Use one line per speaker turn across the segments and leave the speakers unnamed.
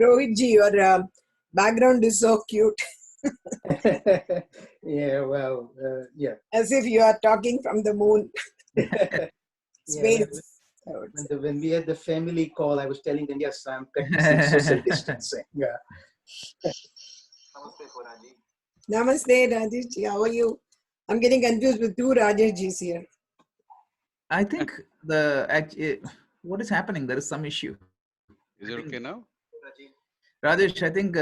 Rohitji, your background is so cute.
Yeah, well, yeah.
As if you are talking from the moon. Space.
When we had the family call, I was telling them, yes, I'm practicing social distancing. Yeah.
Namaste, Rajeshji. How are you? I'm getting confused with two Rajeshjis here.
I think what is happening? There is some issue.
Is it okay now?
Rajesh, I think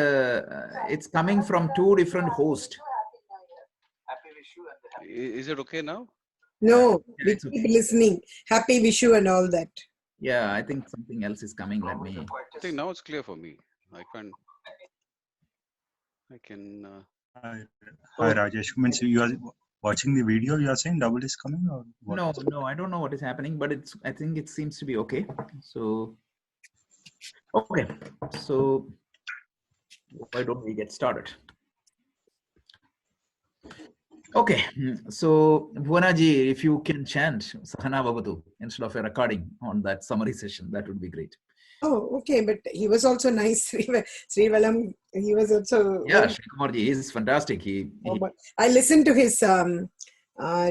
it's coming from two different hosts.
Is it okay now?
No,
Yeah,
we
it's
keep
okay.
listening. Happy Vishu and all that.
Yeah, I think something else is coming. Let me.
I think now it's clear for me. I can.
Hi, Rajesh. Means you are watching the video. You are saying double is coming, or what?
No, I don't know what is happening, but I think it seems to be okay. So, okay. So, why don't we get started? Okay. So, Bhuanaji, if you can chant Sahana Bhavatu instead of a recording on that summary session, that would be great.
Oh, okay. But he was also nice. Srivalam, he was also...
Yeah, Shrikumarji is fantastic.
I listened to his...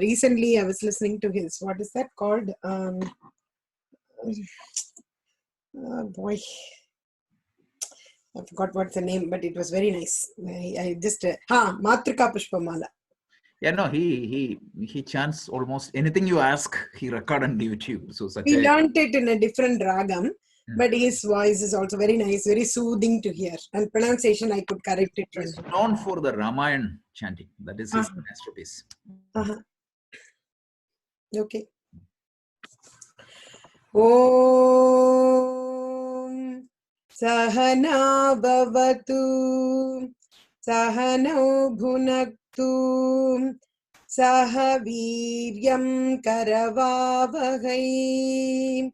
recently, I was listening to his... What is that called? Boy... I forgot what's the name, but it was very nice. I just... Matrika Pushpamala.
Yeah, no, he chants almost anything you ask, he record and give it to you. So
he learned it in a different ragam, but his voice is also very nice, very soothing to hear. And pronunciation, I could correct it.
He's known for the Ramayana chanting. That is his masterpiece.
Okay. Om Sahana Bhavatu Sahano Bhunaktu Sahaviryam Karavavahai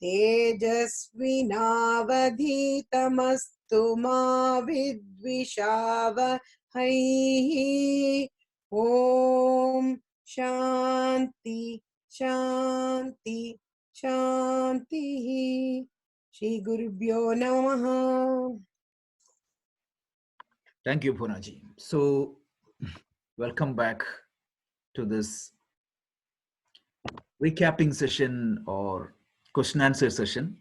Tejasvinavadhitamastu ma vidvishavahai. Om Shanti Shanti Shanti. Shri Gurubhyo Namaha.
Thank you, Bhunaji. So, welcome back to this recapping session or question answer session.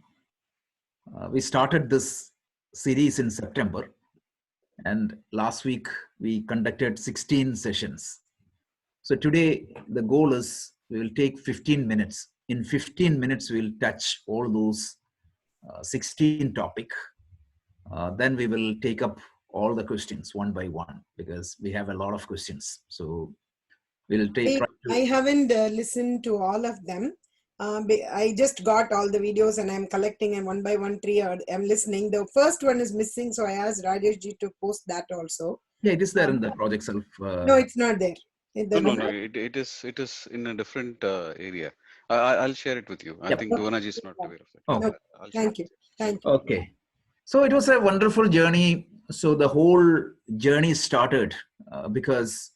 We started this series in September, and last week we conducted 16 sessions. So today the goal is we will take 15 minutes. In 15 minutes we will touch all those 16 topic. Then we will take up all the questions one by one because we have a lot of questions. So we'll take.
I haven't listened to all of them. I just got all the videos and I'm collecting and one by one I'm listening. The first one is missing, so I asked Rajeshji to post that also.
Yeah, it is there in the project self.
No, it's not there.
No. It is in a different area. I'll share it with you. I think Bhuanaji is not aware of it.
Oh,
no, thank you.
Okay. So it was a wonderful journey. So the whole journey started because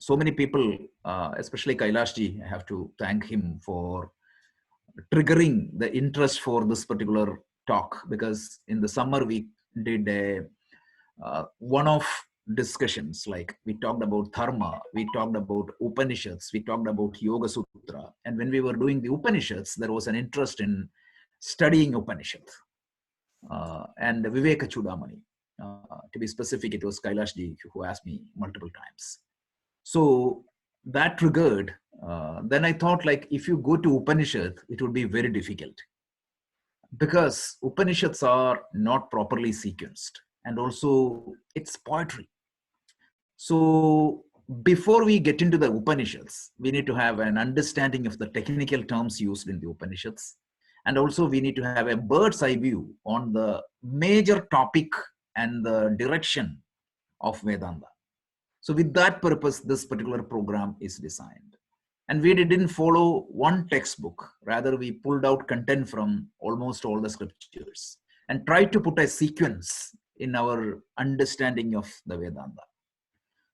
so many people, especially Kailashji, I have to thank him for triggering the interest for this particular talk, because in the summer we did a one-off discussions, like we talked about dharma, we talked about Upanishads, we talked about Yoga Sutra, and when we were doing the Upanishads, there was an interest in studying Upanishad. And Viveka Chudamani, to be specific, it was Kailashji who asked me multiple times. So that triggered, then I thought, like, if you go to Upanishad, it would be very difficult because Upanishads are not properly sequenced, and also it's poetry. So before we get into the Upanishads, we need to have an understanding of the technical terms used in the Upanishads. And also we need to have a bird's eye view on the major topic and the direction of Vedanta. So with that purpose, this particular program is designed. And we didn't follow one textbook. Rather, we pulled out content from almost all the scriptures and tried to put a sequence in our understanding of the Vedanta.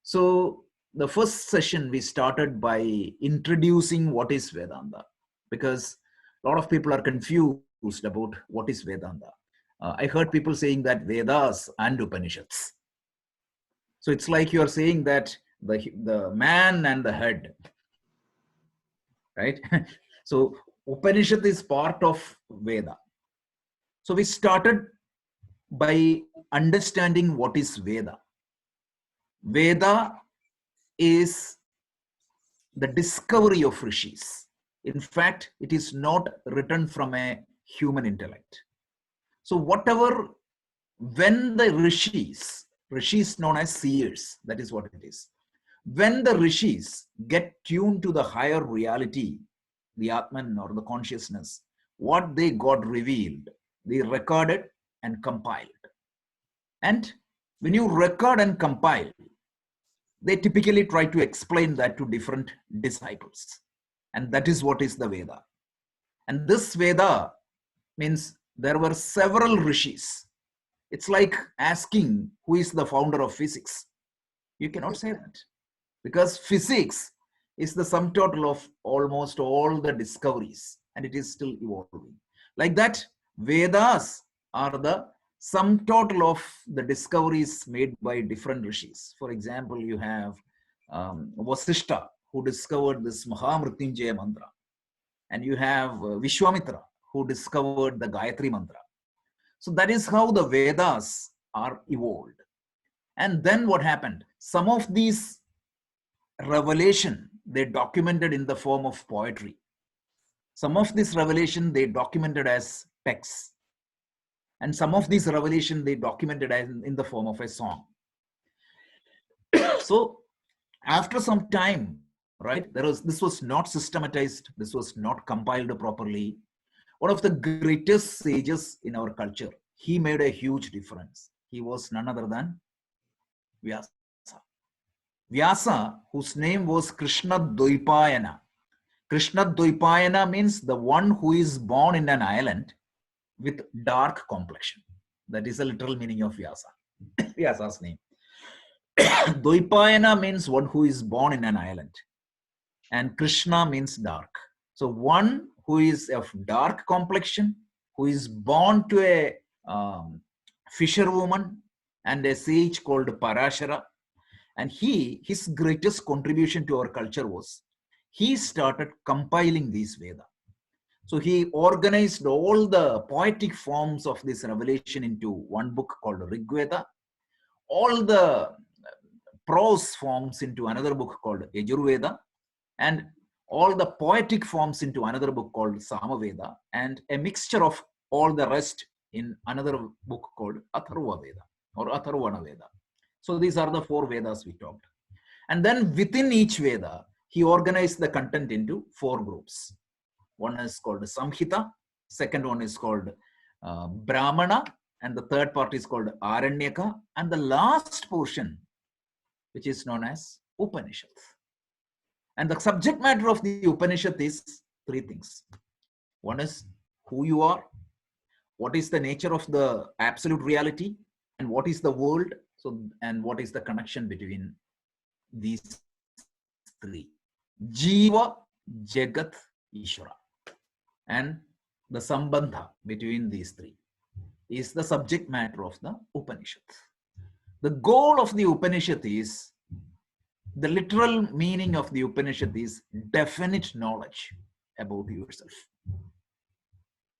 So the first session, we started by introducing what is Vedanta, because a lot of people are confused about what is Vedanta. I heard people saying that Vedas and Upanishads. So it's like you're saying that the man and the head, right? So Upanishad is part of Veda. So we started by understanding what is Veda. Veda is the discovery of rishis. In fact, it is not written from a human intellect. So whatever, when the rishis known as seers, that is what it is. When the rishis get tuned to the higher reality, the Atman or the consciousness, what they got revealed, they recorded and compiled. And when you record and compile, they typically try to explain that to different disciples. And that is what is the Veda. And this Veda means there were several rishis. It's like asking who is the founder of physics. You cannot say that, because physics is the sum total of almost all the discoveries, and it is still evolving. Like that, Vedas are the sum total of the discoveries made by different rishis. For example, you have Vasishta, who discovered this Mahamrityunjaya mantra, and you have Vishwamitra, who discovered the Gayatri mantra. So that is how the Vedas are evolved. And then what happened? Some of these revelation they documented in the form of poetry. Some of this revelation they documented as texts. And some of this revelation they documented as in the form of a song. So after some time, right, this was not systematized, this was not compiled properly. One of the greatest sages in our culture, he made a huge difference. He was none other than Vyasa. Vyasa, whose name was Krishna Dvaipayana. Krishna Dvaipayana means the one who is born in an island with dark complexion. That is the literal meaning of Vyasa. Vyasa's name. Dvaipayana means one who is born in an island. And Krishna means dark. So one who is of dark complexion, who is born to a fisherwoman and a sage called Parashara. And his greatest contribution to our culture was, he started compiling these Veda. So he organized all the poetic forms of this revelation into one book called Rig Veda, all the prose forms into another book called Yajurveda, and all the poetic forms into another book called Samaveda, and a mixture of all the rest in another book called Atharva Veda or Atharvana Veda. So these are the 4 Vedas we talked. And then within each Veda, he organized the content into 4 groups. One is called Samhita, second one is called Brahmana, and the third part is called Aranyaka, and the last portion, which is known as Upanishad. And the subject matter of the Upanishad is 3 things. One is who you are, what is the nature of the absolute reality, and what is the world, and what is the connection between these 3. Jiva, Jagat, Ishvara. And the sambandha between these 3 is the subject matter of the Upanishad. The goal of the Upanishad is, the literal meaning of the Upanishad is definite knowledge about yourself.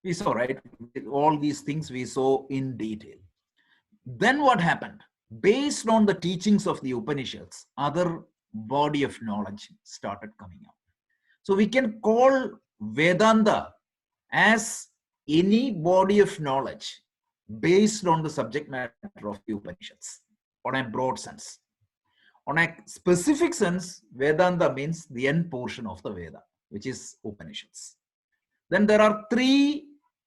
We saw, right? All these things we saw in detail. Then what happened? Based on the teachings of the Upanishads, other body of knowledge started coming out. So we can call Vedanta as any body of knowledge based on the subject matter of the Upanishads, on a broad sense. On a specific sense, Vedanta means the end portion of the Veda, which is Upanishads. Then there are 3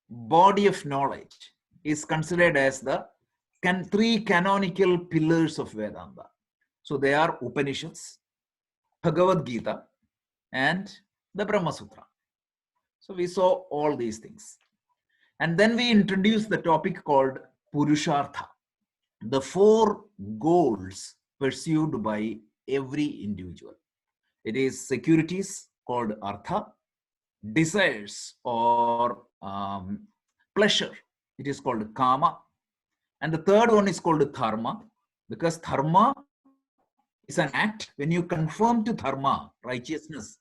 body of knowledge is considered as the 3 canonical pillars of Vedanta. So they are Upanishads, Bhagavad Gita, and the Brahma Sutra. So we saw all these things. And then we introduced the topic called Purushartha, the 4 goals pursued by every individual. It is securities called Artha, desires or pleasure It is called kama. And the third one is called dharma, because dharma is an act. When you conform to dharma, righteousness,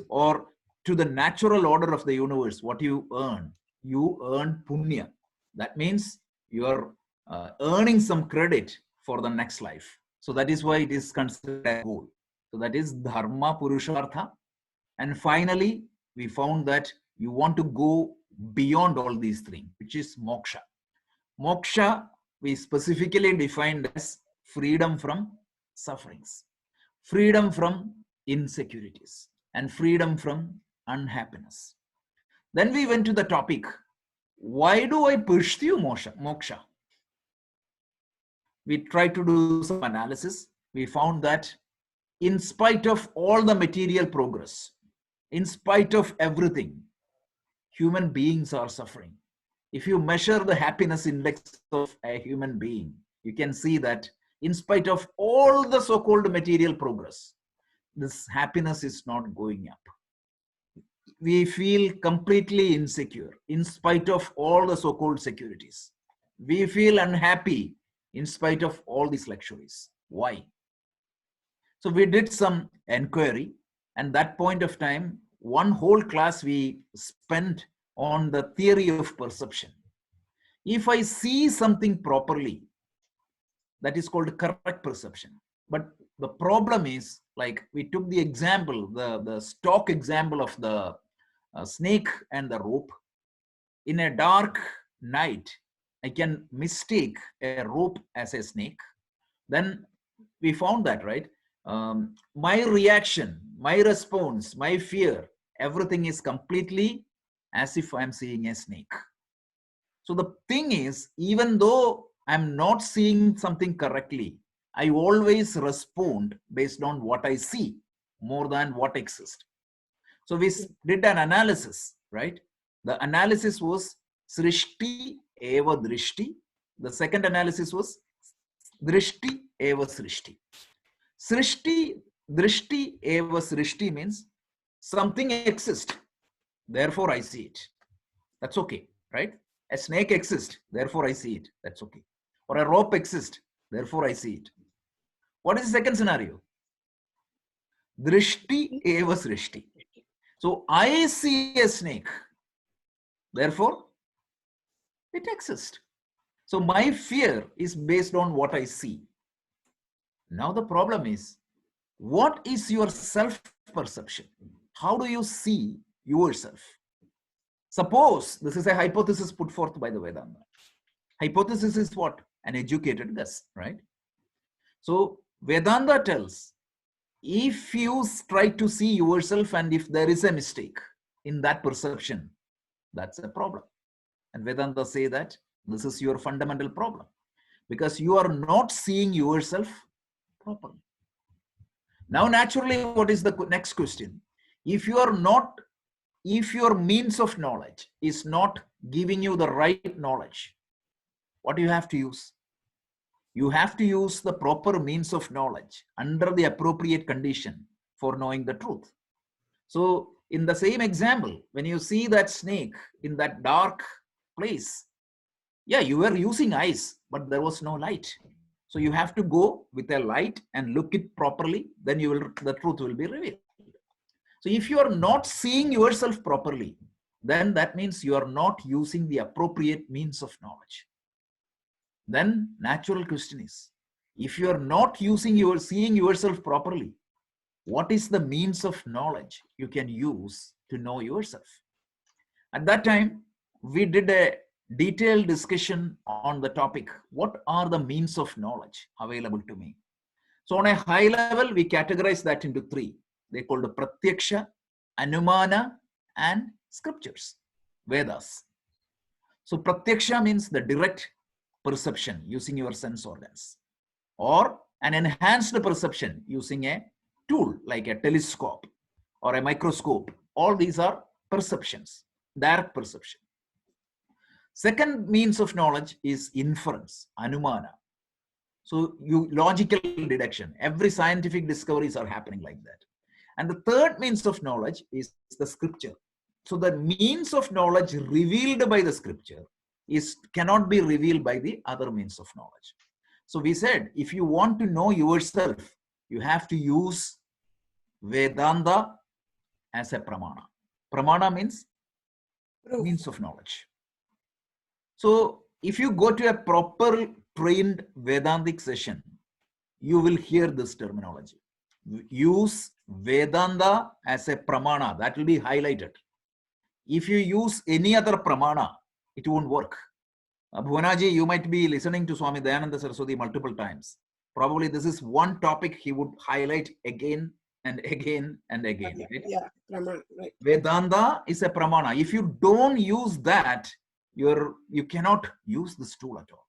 or to the natural order of the universe, what you earn punya. That means you are earning some credit for the next life. So that is why it is considered a goal. So that is dharma purushartha. And finally, we found that you want to go beyond all these things, which is moksha. Moksha, we specifically defined as freedom from sufferings, freedom from insecurities, and freedom from unhappiness. Then we went to the topic, why do I pursue moksha? We tried to do some analysis. We found that in spite of all the material progress, in spite of everything, human beings are suffering. If you measure the happiness index of a human being, you can see that in spite of all the so-called material progress, this happiness is not going up. We feel completely insecure in spite of all the so-called securities. We feel unhappy in spite of all these luxuries. Why? So we did some inquiry, and that point of time, one whole class we spent on the theory of perception. If I see something properly, that is called correct perception. But the problem is, like we took the example, the stock example of the snake and the rope. In a dark night, I can mistake a rope as a snake. Then we found that, right? My reaction, my response, my fear, everything is completely as if I'm seeing a snake. So the thing is, even though I'm not seeing something correctly, I always respond based on what I see more than what exists. So we did an analysis, right? The analysis was Srishti eva drishti. The second analysis was Drishti eva srishti. Srishti, drishti eva srishti means something exists, therefore I see it. That's okay, right? A snake exists, therefore I see it. That's okay. Or a rope exists, therefore I see it. What is the second scenario? Drishti eva srishti. So I see a snake, therefore it exists. So my fear is based on what I see. Now the problem is, what is your self-perception? How do you see yourself? Suppose, this is a hypothesis put forth by the Vedanta. Hypothesis is what? An educated guess, right? So Vedanta tells, if you try to see yourself and if there is a mistake in that perception, that's a problem. And Vedanta say that this is your fundamental problem because you are not seeing yourself properly. Now, naturally, what is the next question? If your means of knowledge is not giving you the right knowledge, what do you have to use? You have to use the proper means of knowledge under the appropriate condition for knowing the truth. So in the same example, when you see that snake in that dark place, yeah, you were using eyes, but there was no light. So you have to go with a light and look it properly, then the truth will be revealed. So if you are not seeing yourself properly, then that means you are not using the appropriate means of knowledge. Then natural question is, if you are not seeing yourself properly, what is the means of knowledge you can use to know yourself? At that time, we did a detailed discussion on the topic, what are the means of knowledge available to me? So on a high level, we categorize that into three. They called Pratyaksha, Anumana, and scriptures, Vedas. So Pratyaksha means the direct perception using your sense organs, or an enhanced perception using a tool like a telescope or a microscope. All these are perceptions, direct perception. Second means of knowledge is inference, Anumana. So logical deduction. Every scientific discoveries are happening like that. And the third means of knowledge is the scripture. So the means of knowledge revealed by the scripture cannot be revealed by the other means of knowledge. So we said, if you want to know yourself, you have to use Vedanta as a pramana. Pramana means
Proof.
means of knowledge. So if you go to a proper trained Vedantic session, you will hear this terminology. Use Vedanta as a pramana. That will be highlighted. If you use any other pramana, it won't work. Bhunaji, you might be listening to Swami Dayananda Saraswati multiple times. Probably this is one topic he would highlight again and again and again. Right?
Yeah, pramana, right.
Vedanta is a pramana. If you don't use that, you cannot use this tool at all.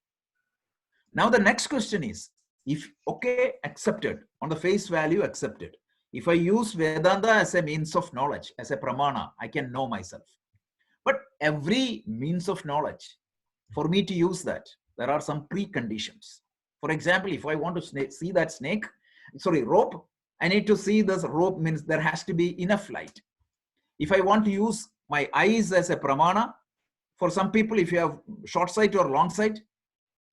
Now the next question is, if, okay, accepted, on the face value, accepted. If I use Vedanta as a means of knowledge, as a pramana, I can know myself. But every means of knowledge, for me to use that, there are some preconditions. For example, if I want to see that rope, I need to see this rope, means there has to be enough light. If I want to use my eyes as a pramana, for some people, if you have short sight or long sight,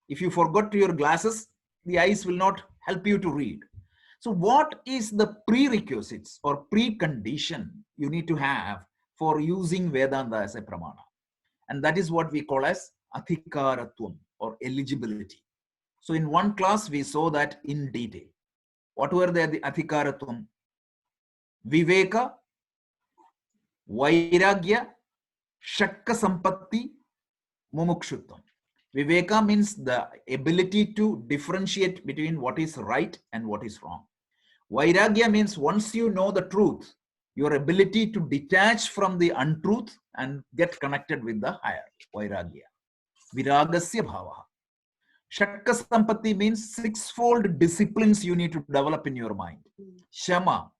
if you forgot your glasses, the eyes will not help you to read. So what is the prerequisites or precondition you need to have for using Vedanta as a pramana? And that is what we call as adhikaratvam, or eligibility. So in one class, we saw that in detail. What were the adhikaratvam? Viveka, Vairagya, Shakka Sampatti, Mumukshutvam. Viveka means the ability to differentiate between what is right and what is wrong. Vairagya means once you know the truth, your ability to detach from the untruth and get connected with the higher. Vairagya. Viragasya bhavaha. Shakka Sampatti means sixfold disciplines you need to develop in your mind. Shama,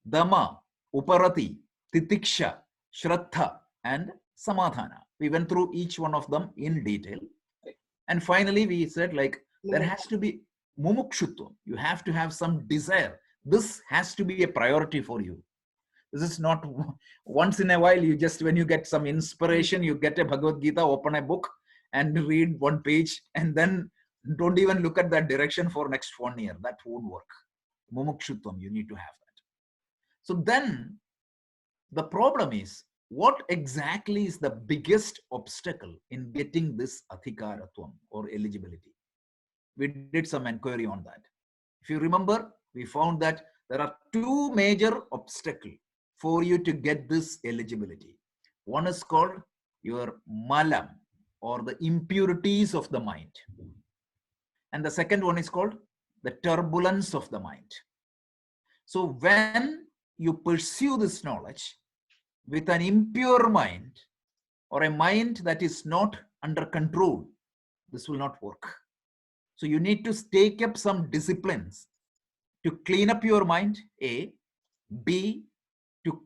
Dama, Uparati, Titiksha, Shraddha, and Samadhana. We went through each one of them in detail. And finally, we said, like, there has to be mumukshutvam. You have to have some desire. This has to be a priority for you. This is not once in a while, you just, when you get some inspiration, you get a Bhagavad Gita, open a book and read one page, and then don't even look at that direction for next 1 year. That won't work. Mumukshutvam, you need to have that. So then the problem is, what exactly is the biggest obstacle in getting this adhikaratvam or eligibility? We did some inquiry on that. If you remember, we found that there are two major obstacles for you to get this eligibility. One is called your malam, or the impurities of the mind. And the second one is called the turbulence of the mind. So when you pursue this knowledge with an impure mind, or a mind that is not under control, this will not work. So you need to take up some disciplines to clean up your mind, A. B, to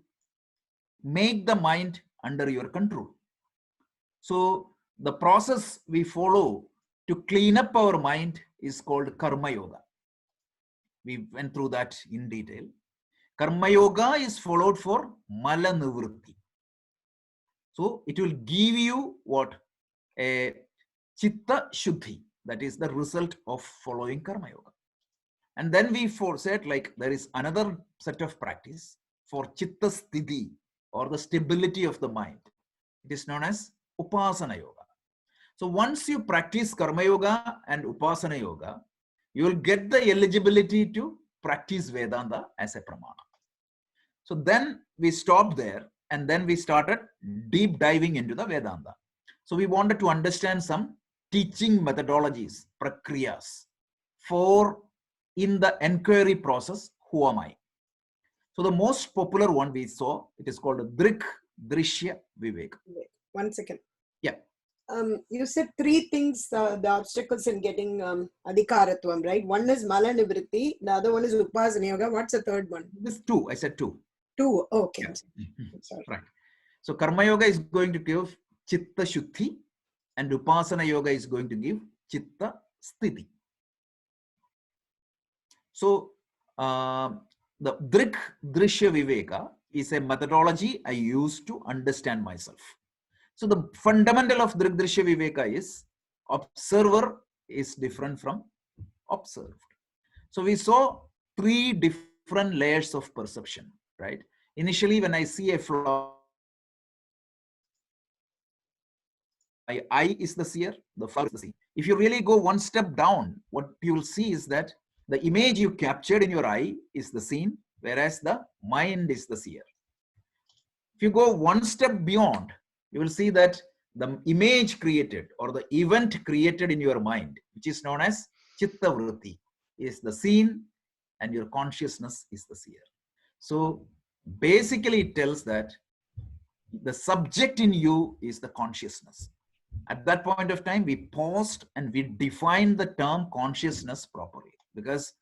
make the mind under your control. So the process we follow to clean up our mind is called Karma Yoga. We went through that in detail. Karma Yoga is followed for Mala Nivritti. So it will give you what? A Chitta Shuddhi. That is the result of following Karma Yoga. And then we said, like, there is another set of practice for Chitta Sthiti, or the stability of the mind. It is known as Upasana Yoga. So once you practice Karma Yoga and Upasana Yoga, you will get the eligibility to practice Vedanta as a pramana. So then we stopped there, and then we started deep diving into the Vedanta. So we wanted to understand some teaching methodologies, prakriyas, for in the enquiry process, who am I? So the most popular one we saw, it is called Drik, Drishya, Vivek.
Wait, 1 second.
Yeah.
You said three things, the obstacles in getting adhikaratvam, right? One is mala nivritti, the other one is upasana yoga. What's the third one?
This two, I said two.
Two, okay.
Yeah.
I'm sorry.
Right. So Karma Yoga is going to give Chitta Shuddhi, and Upasana Yoga is going to give Chitta Sthiti. So the Drik, Drishya, Viveka is a methodology I use to understand myself. So the fundamental of Drigdrishya Viveka is observer is different from observed. So we saw three different layers of perception, right? Initially, when I see a fly, my eye is the seer, the flower is the seer. If you really go one step down, what you will see is that the image you captured in your eye is the scene, whereas the mind is the seer. If you go one step beyond, you will see that the image created or the event created in your mind, which is known as chitta vritti, is the scene, and your consciousness is the seer. So basically it tells that the subject in you is the consciousness. At that point of time, we paused and we defined the term consciousness properly, because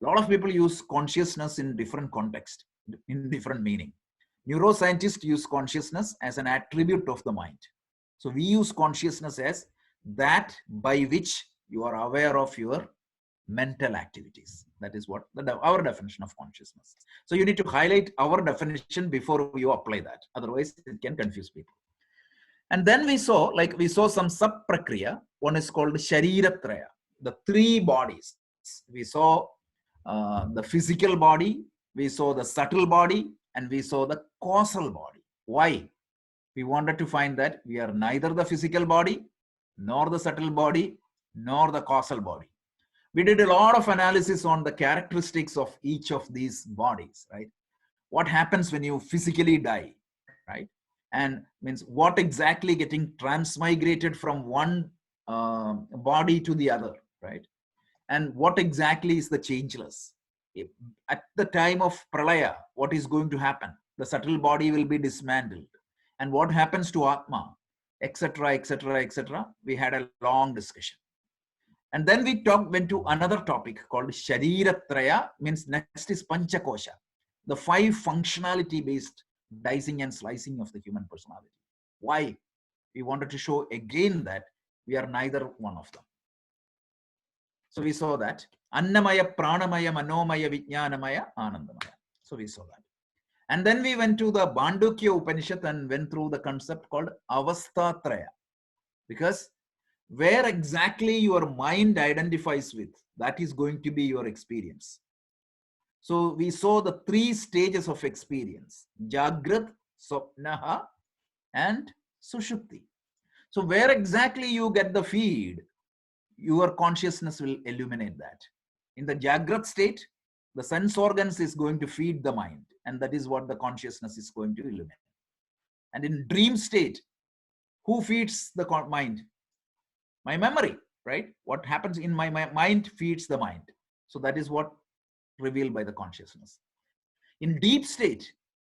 a lot of people use consciousness in different context, in different meaning. Neuroscientists use consciousness as an attribute of the mind. So we use consciousness as that by which you are aware of your mental activities. That is what our definition of consciousness. So you need to highlight our definition before you apply that. Otherwise, it can confuse people. And then we saw some sub-prakriya. One is called Shariratraya, the three bodies. We saw the physical body, we saw the subtle body, and we saw the causal body. Why? We wanted to find that we are neither the physical body, nor the subtle body, nor the causal body. We did a lot of analysis on the characteristics of each of these bodies, right? What happens when you physically die, right? And means what exactly getting transmigrated from one body to the other, right? And what exactly is the changeless? At the time of pralaya, what is going to happen? The subtle body will be dismantled. And what happens to Atma, etc., etc., etc. We had a long discussion. And then we went to another topic called Shariratraya, means next is Panchakosha, the 5 functionality-based dicing and slicing of the human personality. Why? We wanted to show again that we are neither one of them. So we saw that. Annamaya, Pranamaya, Manomaya, Vijnanamaya, Anandamaya. So we saw that. And then we went to the Bandukya Upanishad and went through the concept called Avastatraya. Because where exactly your mind identifies with, that is going to be your experience. So we saw the 3 stages of experience: Jagrat, Swapnaha, and Sushupti. So where exactly you get the feed, your consciousness will illuminate that. In the Jagrat state, the sense organs is going to feed the mind, and that is what the consciousness is going to illuminate. And in dream state, who feeds the mind? My memory, right? What happens in my mind feeds the mind. So that is what revealed by the consciousness. In deep state,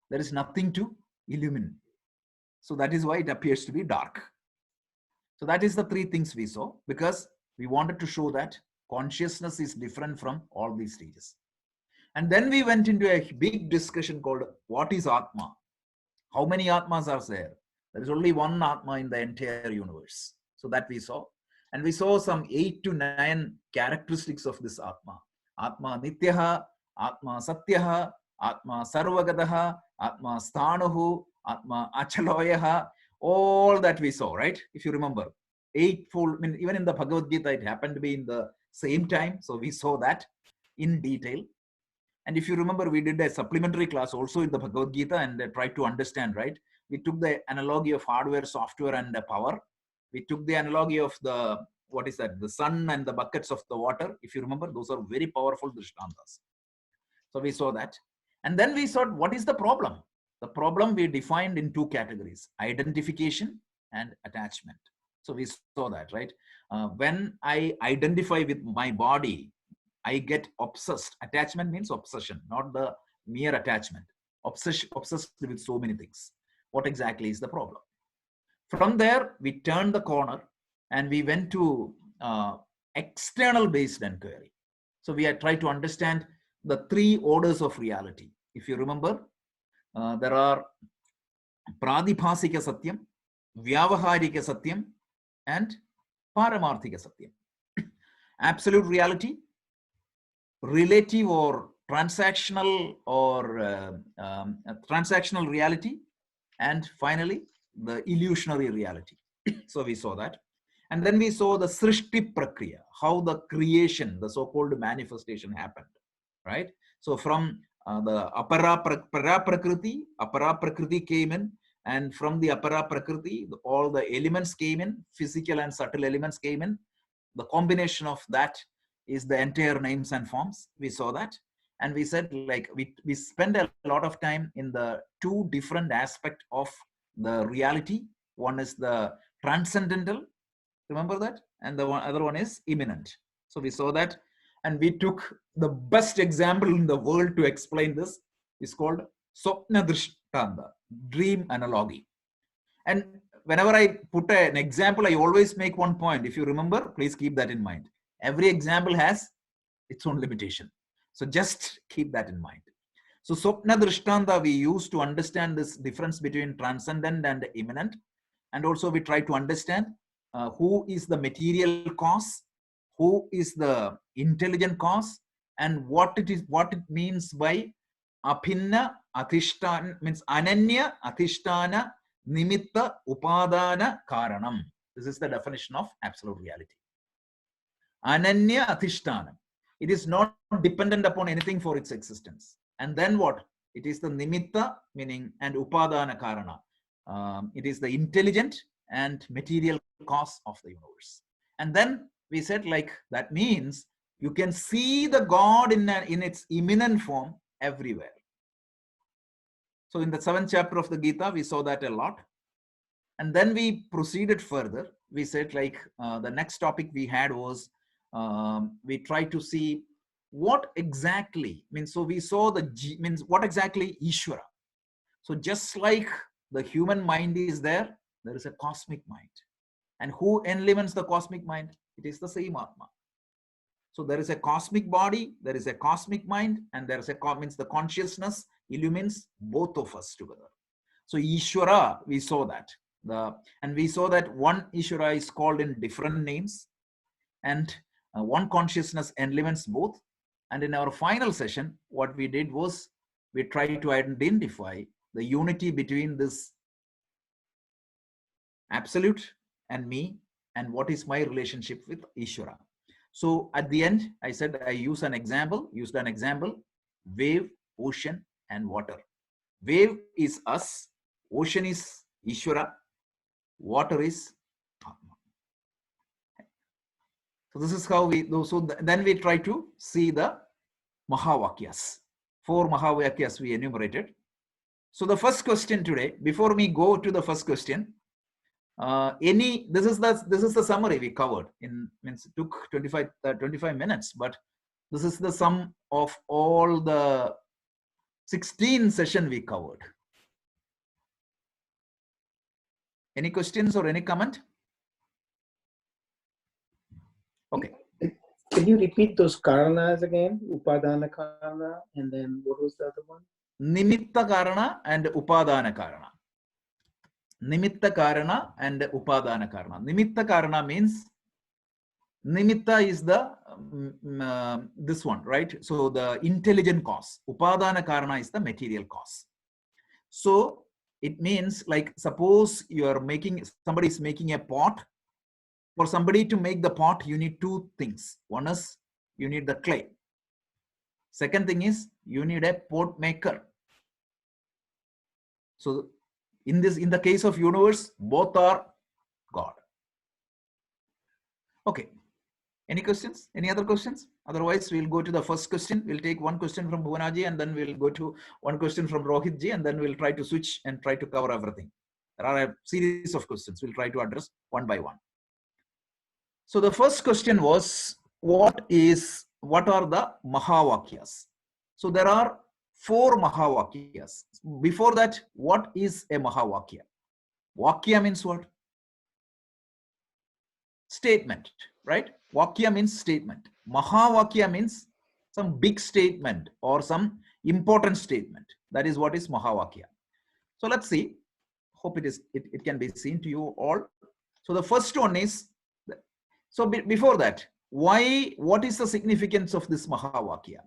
there is nothing to illumine. So that is why it appears to be dark. So that is the 3 things we saw, because we wanted to show that consciousness is different from all these stages. And then we went into a big discussion called what is Atma? How many Atmas are there? There is only one Atma in the entire universe. So that we saw. And we saw some 8 to 9 characteristics of this Atma. Atma Nityaha, Atma Satyaha, Atma Sarvagadaha, Atma Sthanuhu, Atma Achaloyaha, all that we saw, right? If you remember, 8-fold, I mean, even in the Bhagavad Gita, it happened to be in the same time. So we saw that in detail. And if you remember, we did a supplementary class also in the Bhagavad Gita and tried to understand, right? We took the analogy of hardware, software, and power. We took the analogy of the, what is that? The sun and the buckets of the water. If you remember, those are very powerful drishtantas. So we saw that. And then we saw what is the problem? The problem we defined in 2 categories: identification and attachment. So we saw that, right? When I identify with my body, I get obsessed. Attachment means obsession, not the mere attachment. Obsessed with so many things. What exactly is the problem? From there, we turned the corner and we went to external based inquiry. So we had tried to understand the 3 orders of reality. If you remember, there are Pradipasika Satyam, Vyavaharika Satyam, and Paramarthika Satyam. Absolute reality, relative or transactional reality, and finally the illusionary reality. So we saw that. And then we saw the Srishti Prakriya, how the creation, the so-called manifestation happened, right? So from the Para Prakriti came in, and from the Apara Prakriti, all the elements came in, physical and subtle elements came in. The combination of that is the entire names and forms. We saw that. And we said, like, we spend a lot of time in the two different aspects of the reality. One is the transcendental, remember that? And the other one is immanent. So we saw that. And we took the best example in the world to explain this. It's called Swapna Drishtanta, dream analogy. And whenever I put an example, I always make one point. If you remember, please keep that in mind. Every example has its own limitation. So just keep that in mind. So Swapna Drishtanta we use to understand this difference between transcendent and immanent. And also we try to understand who is the material cause, who is the intelligent cause, and what it means by apinna athishtana, means ananya athishtana nimitta upadana karanam. This is the definition of absolute reality. Ananya athishtana. It is not dependent upon anything for its existence. And then what? It is the nimitta, meaning, and upadana karana. It is the intelligent and material cause of the universe. And then we said, like, that means you can see the God in its immanent form everywhere. So in the 7th chapter of the Gita, we saw that a lot. And then we proceeded further. We said, like, the next topic we had was, we tried to see what exactly means. So we saw means what exactly Ishvara. So just like the human mind is there is a cosmic mind. And who enlimens the cosmic mind? It is the same Atma. So there is a cosmic body, there is a cosmic mind, and there is means the consciousness illumines both of us together. So Ishvara, we saw that. And we saw that one Ishvara is called in different names, and one consciousness enlimens both. And in our final session, what we did was we tried to identify the unity between this absolute and me, and what is my relationship with Ishvara. So at the end, I said I used an example, wave, ocean, and water. Wave is us, ocean is Ishvara, water is Atma. So this is how we do. So then we try to see the Mahavakyas. 4 Mahavakyas we enumerated. So the first question today, before we go to the first question, this is the summary we covered. Means it took 25 minutes, but this is the sum of all the 16 sessions we covered. Any questions or any comment? Okay.
Can you repeat those karanas again? Upadana karana, and then what was the other one?
Nimitta karana and upadana karana. Nimitta karana and upadana karana. Nimitta karana means, nimitta is the this one, right? So the intelligent cause. Upadana karana is the material cause. So it means, like, suppose somebody is making a pot. For somebody to make the pot, you need 2 things. One is you need the clay. Second thing is you need a pot maker. So in the case of universe, both are God. Okay. Any questions? Any other questions? Otherwise, we'll go to the first question. We'll take one question from Bhuvanaji, and then we'll go to one question from Rohitji, and then we'll try to switch and try to cover everything. There are a series of questions. We'll try to address one by one. So the first question was, what are the Mahavakyas? So there are 4 Mahavakyas. Before that, what is a Mahavakya? Vakya means what? Statement, right? Vakya means statement. Mahavakya means some big statement or some important statement. That is what is Mahavakya. So let's see. Hope it can be seen to you all. So the first one is, so before that, what is the significance of this Mahavakya?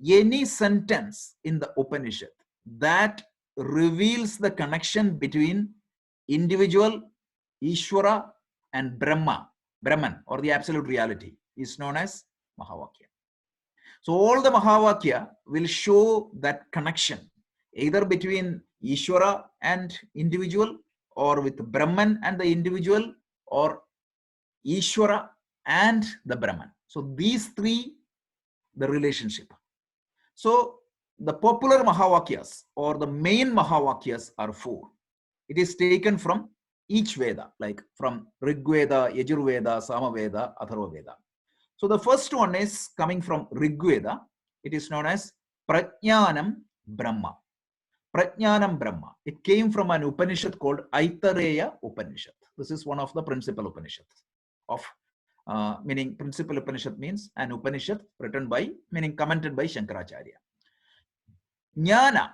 Any sentence in the Upanishad that reveals the connection between individual, Ishvara, and Brahman, or the absolute reality, is known as Mahavakya. So all the Mahavakya will show that connection, either between Ishvara and individual, or with Brahman and the individual, or Ishvara and the Brahman. So these three, the relationship. So the popular Mahavakyas or the main Mahavakyas are four. It is taken from each Veda, like from Rig Veda, Yajur Veda, Sama Veda, Atharva Veda. So the first one is coming from Rig Veda. It is known as Prajnanam Brahma. Prajnanam Brahma. It came from an Upanishad called Aitareya Upanishad. This is one of the principal Upanishads of meaning principal Upanishad means an Upanishad written by, meaning commented by Shankaracharya. Jnana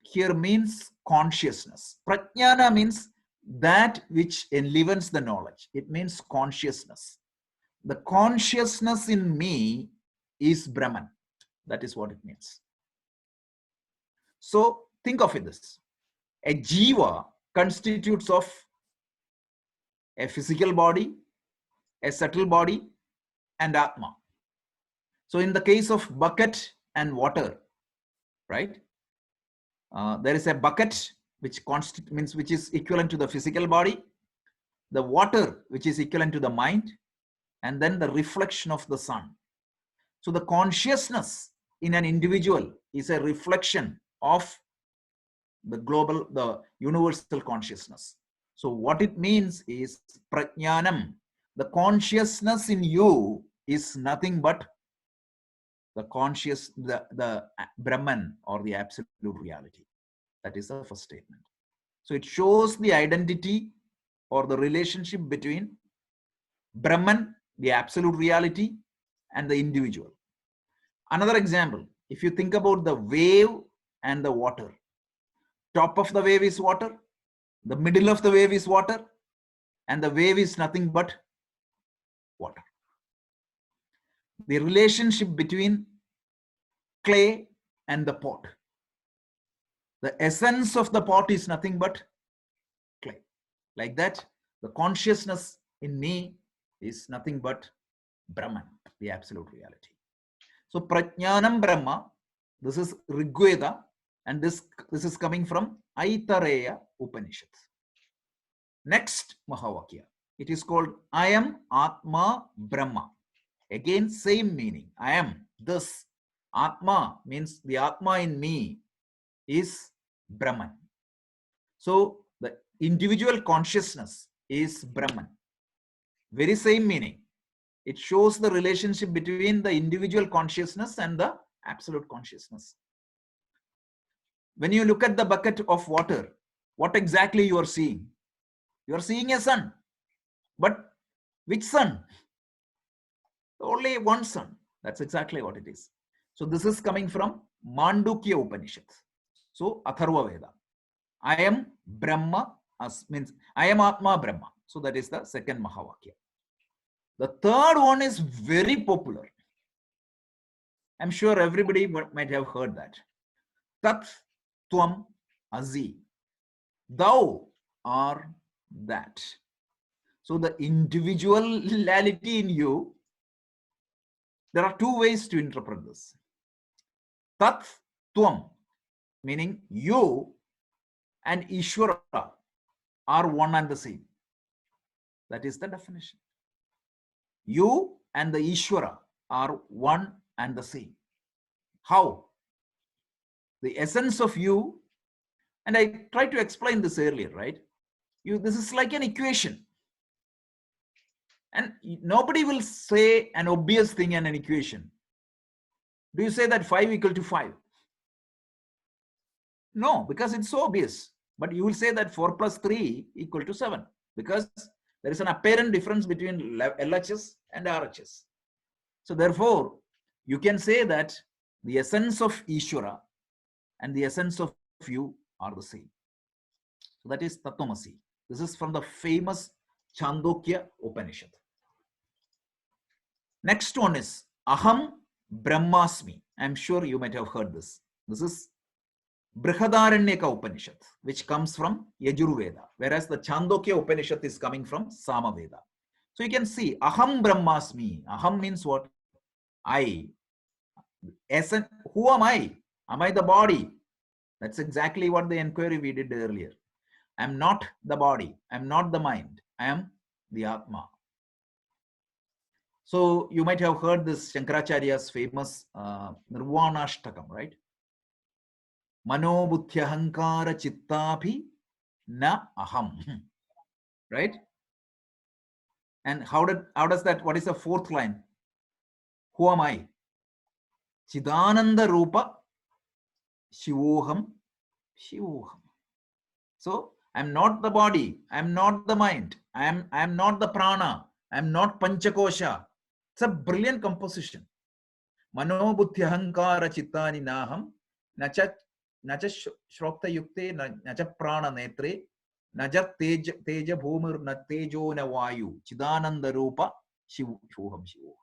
here means consciousness. Prajnana means that which enlivens the knowledge. It means consciousness. The consciousness in me is Brahman. That is what it means. So think of it this. A jiva constitutes of a physical body, a subtle body, and Atma. So in the case of bucket and water, right? There is a bucket which means which is equivalent to the physical body, the water which is equivalent to the mind, and then the reflection of the sun. So the consciousness in an individual is a reflection of the global, the universal consciousness. So what it means is prajnanam. The consciousness in you is nothing but the conscious, the Brahman or the absolute reality. That is the first statement. So it shows the identity or the relationship between Brahman, the absolute reality, and the individual. Another example, if you think about the wave and the water, top of the wave is water, the middle of the wave is water, and the wave is nothing but water. The relationship between clay and the pot. The essence of the pot is nothing but clay. Like that, the consciousness in me is nothing but Brahman, the absolute reality. So Prajnanam Brahma, this is Rigveda, and this is coming from Aitareya Upanishad. Next Mahavakya, it is called I am Atma Brahma. Again, same meaning. I am this. Atma means the Atma in me is Brahman. So the individual consciousness is Brahman. Very same meaning. It shows the relationship between the individual consciousness and the absolute consciousness. When you look at the bucket of water, what exactly you are seeing? You are seeing a sun. But which sun? Only one sun. That's exactly what it is. So this is coming from Mandukya Upanishad. So Atharva Veda. I am Brahma, means I am Atma Brahma. So that is the second Mahavakya. The third one is very popular. I'm sure everybody might have heard that. Tat Tvam Asi. Thou are that. So the individuality in you, there are two ways to interpret this. Tat Tvam, meaning you and Ishvara are one and the same. That is the definition. You and the Ishvara are one and the same. How? The essence of you, and I tried to explain this earlier, right? This is like an equation. And nobody will say an obvious thing in an equation. Do you say that 5 equal to 5? No, because it's so obvious. But you will say that 4 plus 3 equal to 7, because there is an apparent difference between LHS and RHS. So therefore, you can say that the essence of Ishvara and the essence of you are the same. So that is Tattvamasi. This is from the famous Chandogya Upanishad. Next one is Aham Brahmasmi. I'm sure you might have heard this. This is Brihadaranyaka Upanishad, which comes from Yajurveda, whereas the Chandogya Upanishad is coming from Samaveda. So you can see, Aham Brahmasmi. Aham means what? I. Essence. Who am I? Am I the body? That's exactly what the inquiry we did earlier. I am not the body. I am not the mind. I am the Atma. So you might have heard this Shankaracharya's famous Nirvanashtakam, right? Mano buddhyahankara chittapi na aham. Right? And how does that, what is the fourth line? Who am I? Chidananda Rupa Shivoham Shivoham. So I'm not the body, I'm not the mind, I'm not the prana, I'm not Panchakosha. It's a brilliant composition. Mano buddhyahankara chittani naham nacha shrokta yukte nacha prana netre naja teja bhumir na tejo na vayu chidananda rupa shivoham shivoham.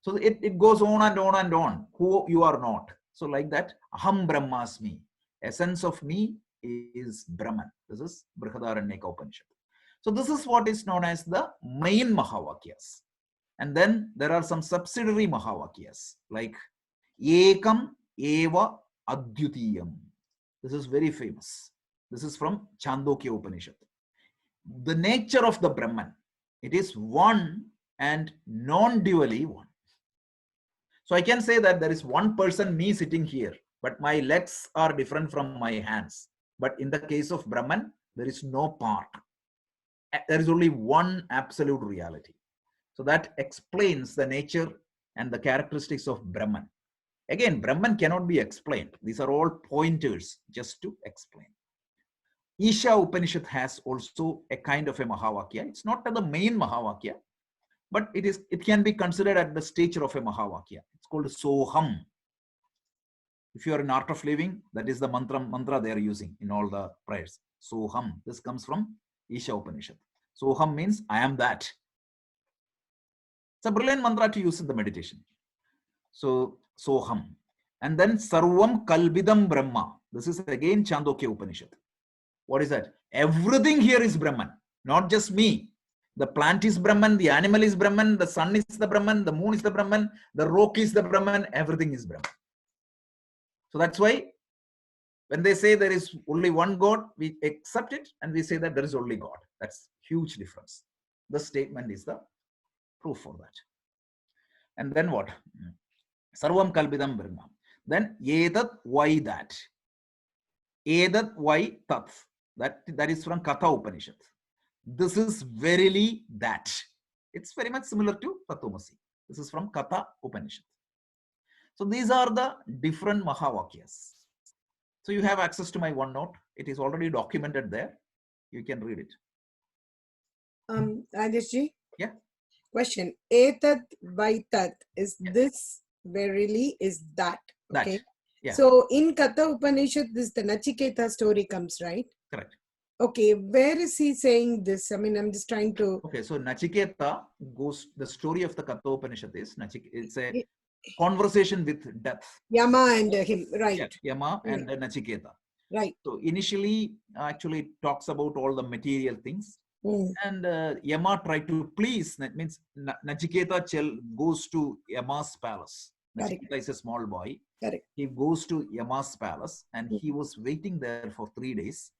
So it goes on and on and on. Who you are not. So like that, aham brahmasmi. Essence of me is Brahman. This is Brihadaranyaka Upanishad. So this is what is known as the main Mahavakyas. And then there are some subsidiary Mahavakyas like Ekam Eva Adhyutiyam. This is very famous. This is from Chandogya Upanishad. The nature of the Brahman, it is one and non-dually one. So I can say that there is one person, me sitting here, but my legs are different from my hands. But in the case of Brahman, there is no part. There is only one absolute reality. So that explains the nature and the characteristics of Brahman. Again, Brahman cannot be explained. These are all pointers just to explain. Isha Upanishad has also a kind of a Mahavakya. It's not the main Mahavakya, but it can be considered at the stature of a Mahavakya. It's called Soham. If you are in Art of Living, that is the mantra they are using in all the prayers. Soham. This comes from Isha Upanishad. Soham means I am that. It's a brilliant mantra to use in the meditation. So Soham. And then Sarvam Kalbidam Brahma. This is again Chandogya Upanishad. What is that? Everything here is Brahman, not just me. The plant is Brahman, the animal is Brahman, the sun is the Brahman, the moon is the Brahman, the rock is the Brahman, everything is Brahman. So that's why when they say there is only one God, we accept it and we say that there is only God. That's huge difference. The statement is the proof for that. And then what? Sarvam Kalbidam Brahma. Then Edat, why that? Edat, why tat? That is from Katha Upanishad. This is verily that. It's very much similar to Tatvamasi. This is from Katha Upanishad. So these are the different Mahavakyas. So you have access to my OneNote. It is already documented there. You can read it.
Rajeshji?
Yeah.
Question. Etat Vaitat. Is
Yes.
this verily is that? Okay.
That. Yeah.
So in Katha Upanishad, this the Nachiketa story comes, right?
Correct.
Okay. Where is he saying this? I mean, I'm just trying to.
Okay. So Nachiketa goes, the story of the Katha Upanishad is, it's a conversation with death.
Yama and him, right?
Yeah, Yama and Nachiketa.
Right.
So initially, actually, it talks about all the material things. And Yama tried to please. That means Nachiketa goes to Yama's palace. Nachiketa is a small boy.
Correct.
He goes to Yama's palace and he was waiting there for 3 days.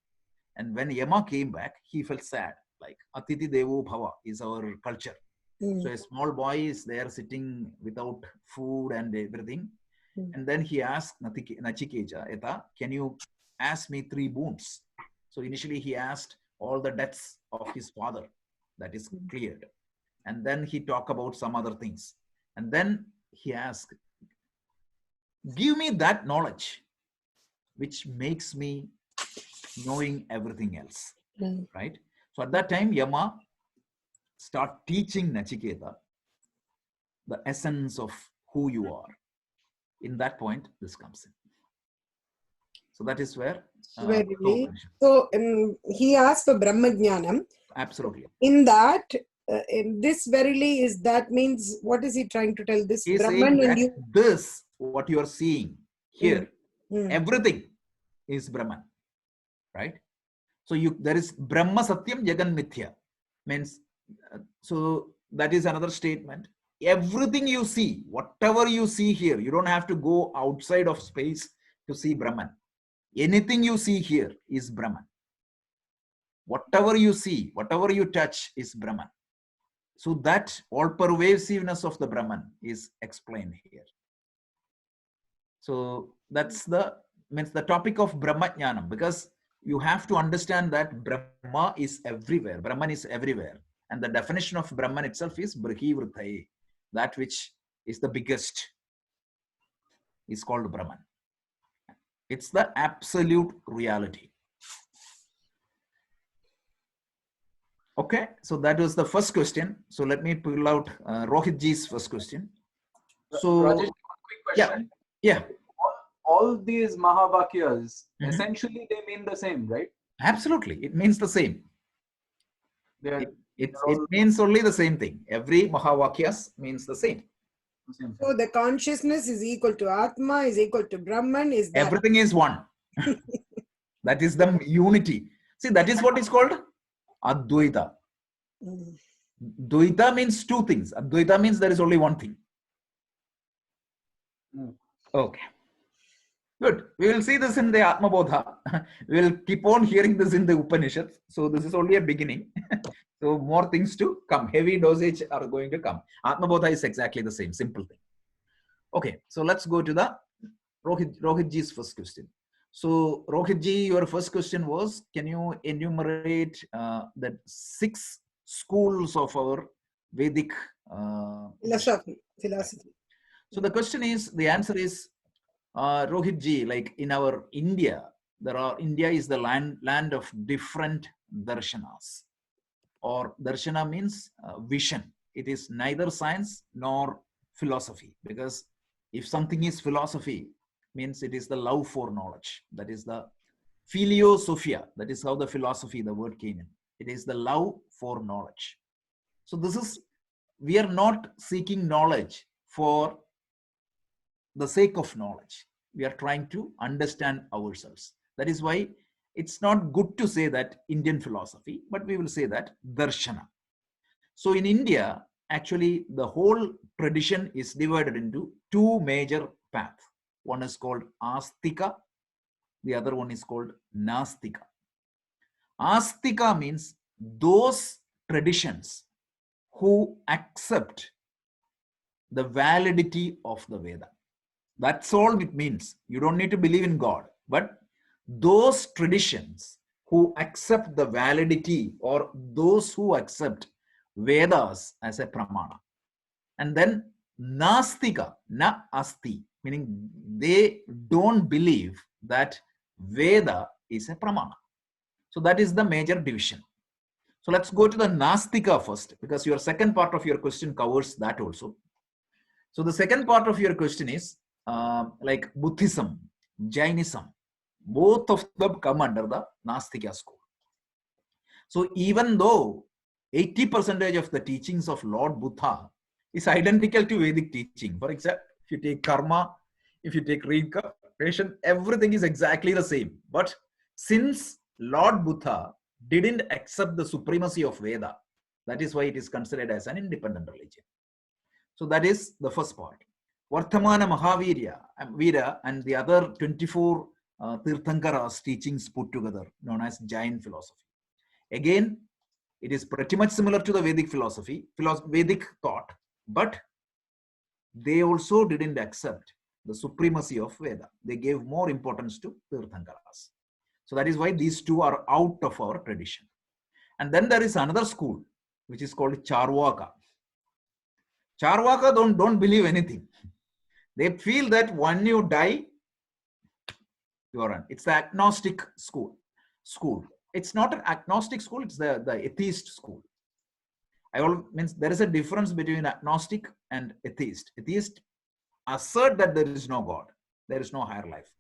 And when Yama came back, he felt sad. Like Atiti Devo Bhava is our culture. So a small boy is there sitting without food and everything. And then he asked Nachiketa, Eta, can you ask me 3 boons? So initially he asked all the debts of his father. That is cleared. And then he talked about some other things. And then he asked, give me that knowledge which makes me knowing everything else. Right? So at that time, Yama start teaching Nachiketa the essence of who you are. In that point, this comes in. So that is where
so he asked for Brahma Jnanam.
Absolutely.
In that, this verily is that means what is he trying to tell? This
He's
Brahman
saying
and you.
This, what you are seeing here, everything is Brahman, right? So there is Brahma Satyam Jagan Mithya, means, so that is another statement. Everything you see, whatever you see here, you don't have to go outside of space to see Brahman. Anything you see here is Brahman. Whatever you see, whatever you touch is Brahman. So that all pervasiveness of the Brahman is explained here. So that's the topic of Brahma Jnanam, because you have to understand that Brahma is everywhere. Brahman is everywhere. And the definition of Brahman itself is Brihi Vritaye. That which is the biggest is called Brahman. It's the absolute reality. Okay, so that was the first question. So let me pull out Rohit Ji's first question. So,
Rajesh, one quick question.
Yeah.
All these Mahavakyas, essentially they mean the same, right?
Absolutely, it means the same. It means only the same thing. Every Mahavakyas means the same.
So the consciousness is equal to Atma, is equal to Brahman, is that?
Everything is one. That is the unity. See, that is what is called Advaita. Dvaita means two things. Advaita means there is only one thing. Okay. Good. We will see this in the Atma Bodha. We will keep on hearing this in the Upanishads. So this is only a beginning. So more things to come. Heavy dosage are going to come. Atma Bodha is exactly the same. Simple thing. Okay. So let's go to the Rohit Ji's first question. So Rohit Ji, your first question was, can you enumerate the 6 schools of our Vedic
philosophy?
So the question is, the answer is, Rohit Ji, like in our India, India is the land of different darshanas. Or darshana means vision. It is neither science nor philosophy, because if something is philosophy, means it is the love for knowledge. That is the philosophia. That is how the philosophy, the word came in. It is the love for knowledge. So we are not seeking knowledge for the sake of knowledge. We are trying to understand ourselves. That is why it's not good to say that Indian philosophy, but we will say that darshana. So in India, actually the whole tradition is divided into 2 major paths. One is called Astika, the other one is called Nastika. Astika means those traditions who accept the validity of the Veda. That's all it means. You don't need to believe in God, but those traditions who accept the validity, or those who accept Vedas as a pramana. And then Nastika, na asti, meaning they don't believe that Veda is a pramana. So that is the major division. So let's go to the Nastika first, because your second part of your question covers that also. So the second part of your question is like Buddhism, Jainism, both of them come under the Nastika school. So even though 80% of the teachings of Lord Buddha is identical to Vedic teaching, for example, if you take karma, if you take reincarnation, everything is exactly the same. But since Lord Buddha didn't accept the supremacy of Veda, that is why it is considered as an independent religion. So that is the first part. Vartamana Mahavirya, Veera, and the other 24 Tirthankaras teachings put together, known as Jain philosophy. Again, it is pretty much similar to the Vedic philosophy, Vedic thought, but they also didn't accept the supremacy of Veda. They gave more importance to Tirthankaras. So that is why these two are out of our tradition. And then there is another school, which is called Charvaka. Charvaka don't believe anything. They feel that when you die, you are on. It's the agnostic school. It's not an agnostic school, it's the atheist school. Means there is a difference between agnostic and atheist. Atheist assert that there is no God, there is no higher life.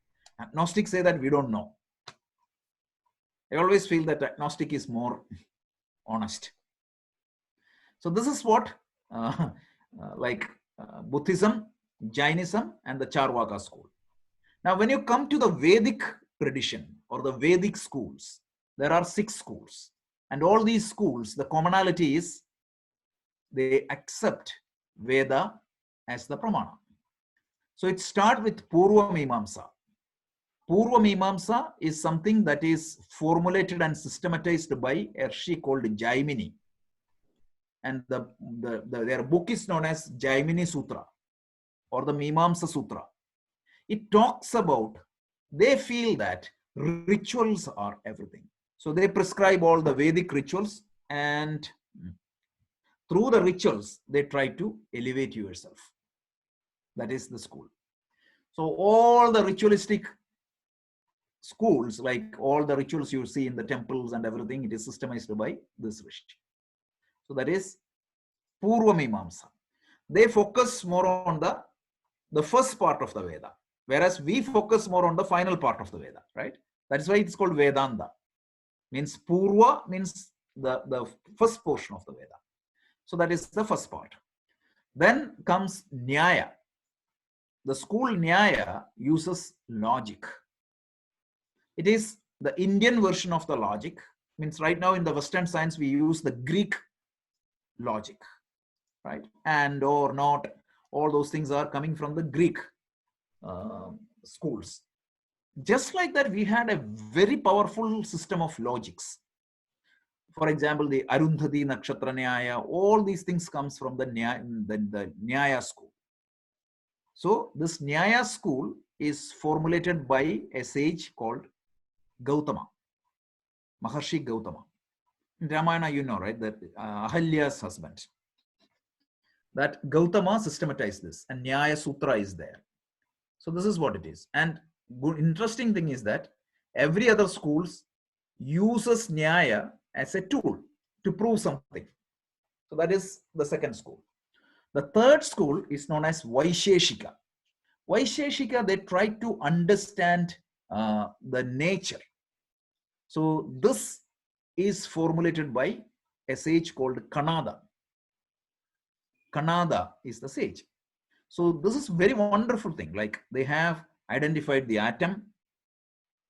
Agnostics say that we don't know. I always feel that agnostic is more honest. So this is what Buddhism, Jainism, and the Charvaka school. Now, when you come to the Vedic tradition or the Vedic schools. There are 6 schools. And all these schools, the commonality is they accept Veda as the Pramana. So it starts with Purva Mimamsa. Purva Mimamsa is something that is formulated and systematized by a Rishi called Jaimini. And their book is known as Jaimini Sutra or the Mimamsa Sutra. It talks about, they feel that rituals are everything. So they prescribe all the Vedic rituals, and through the rituals, they try to elevate yourself. That is the school. So all the ritualistic schools, like all the rituals you see in the temples and everything, it is systemized by this Rishi. So that is Purva Mimamsa. They focus more on the first part of the Veda, whereas we focus more on the final part of the Veda, right? That is why it's called Vedanta. Means Purva means the first portion of the Veda. So that is the first part. Then comes Nyaya. The school Nyaya uses logic. It is the Indian version of the logic. Means right now in the Western science, we use the Greek logic, right? And or not, all those things are coming from the Greek schools. Just like that, we had a very powerful system of logics. For example, the Arundhati Nakshatra Nyaya, all these things comes from the Nyaya school. So this Nyaya school is formulated by a sage called Gautama, Maharshi Gautama. In Ramayana, you know, right, that Ahalya's husband. That Gautama systematized this, and Nyaya Sutra is there. So this is what it is. And good, interesting thing is that every other schools uses Nyaya as a tool to prove something. So that is the second school. The third school is known as Vaisheshika. Vaisheshika, they try to understand the nature. So this is formulated by a sage called Kanada. Kanada is the sage. So this is very wonderful thing. Like they have identified the atom,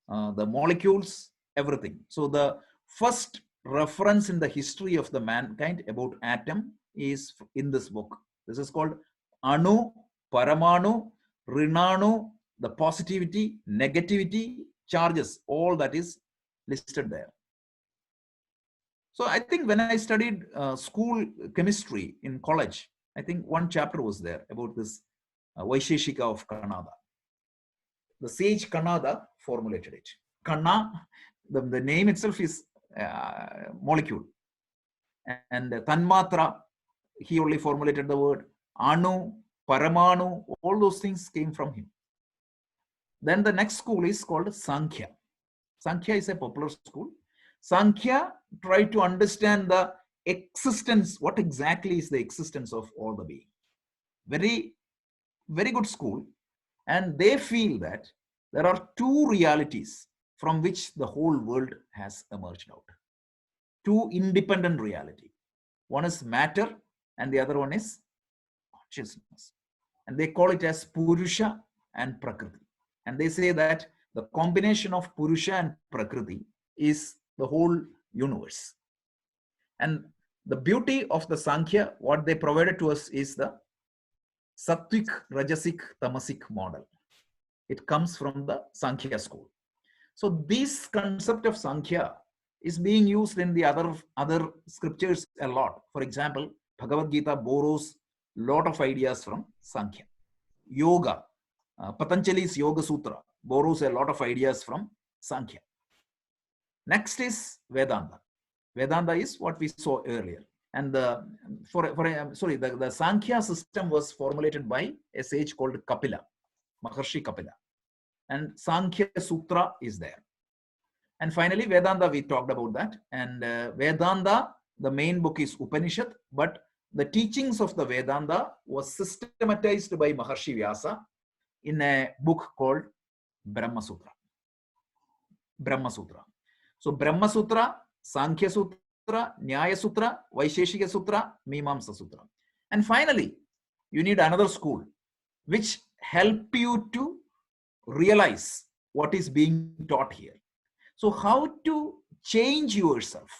the molecules, everything. So the first reference in the history of the mankind about atom is in this book. This is called Anu, Paramanu, Rinanu, the positivity, negativity, charges, all that is listed there. So I think when I studied school chemistry in college, I think one chapter was there about this Vaisheshika of Kanada. The sage Kanada formulated it. Kana, the name itself is molecule. And Tanmatra, he only formulated the word. Anu, Paramanu, all those things came from him. Then the next school is called Sankhya. Sankhya is a popular school. Sankhya tried to understand the existence, what exactly is the existence of all the being. Very, very good school. And they feel that there are two realities from which the whole world has emerged out. Two independent reality. One is matter and the other one is consciousness. And they call it as Purusha and Prakriti. And they say that the combination of Purusha and Prakriti is the whole universe. And the beauty of the Sankhya, what they provided to us is the Sattvic, Rajasic, Tamasic model. It comes from the Sankhya school. So this concept of Sankhya is being used in the other scriptures a lot. For example, Bhagavad Gita borrows a lot of ideas from Sankhya. Yoga, Patanjali's Yoga Sutra borrows a lot of ideas from Sankhya. Next is Vedanta. Vedanta is what we saw earlier. And the Sankhya system was formulated by a sage called Kapila, Maharshi Kapila. And Sankhya Sutra is there. And finally, Vedanta, we talked about that. And Vedanta, the main book is Upanishad, but the teachings of the Vedanta was systematized by Maharshi Vyasa in a book called Brahma Sutra. Brahma Sutra. So Brahma Sutra, Sankhya Sutra, Nyaya Sutra, Vaisheshika Sutra, Mimamsa Sutra. And finally, you need another school which help you to realize what is being taught here. So how to change yourself,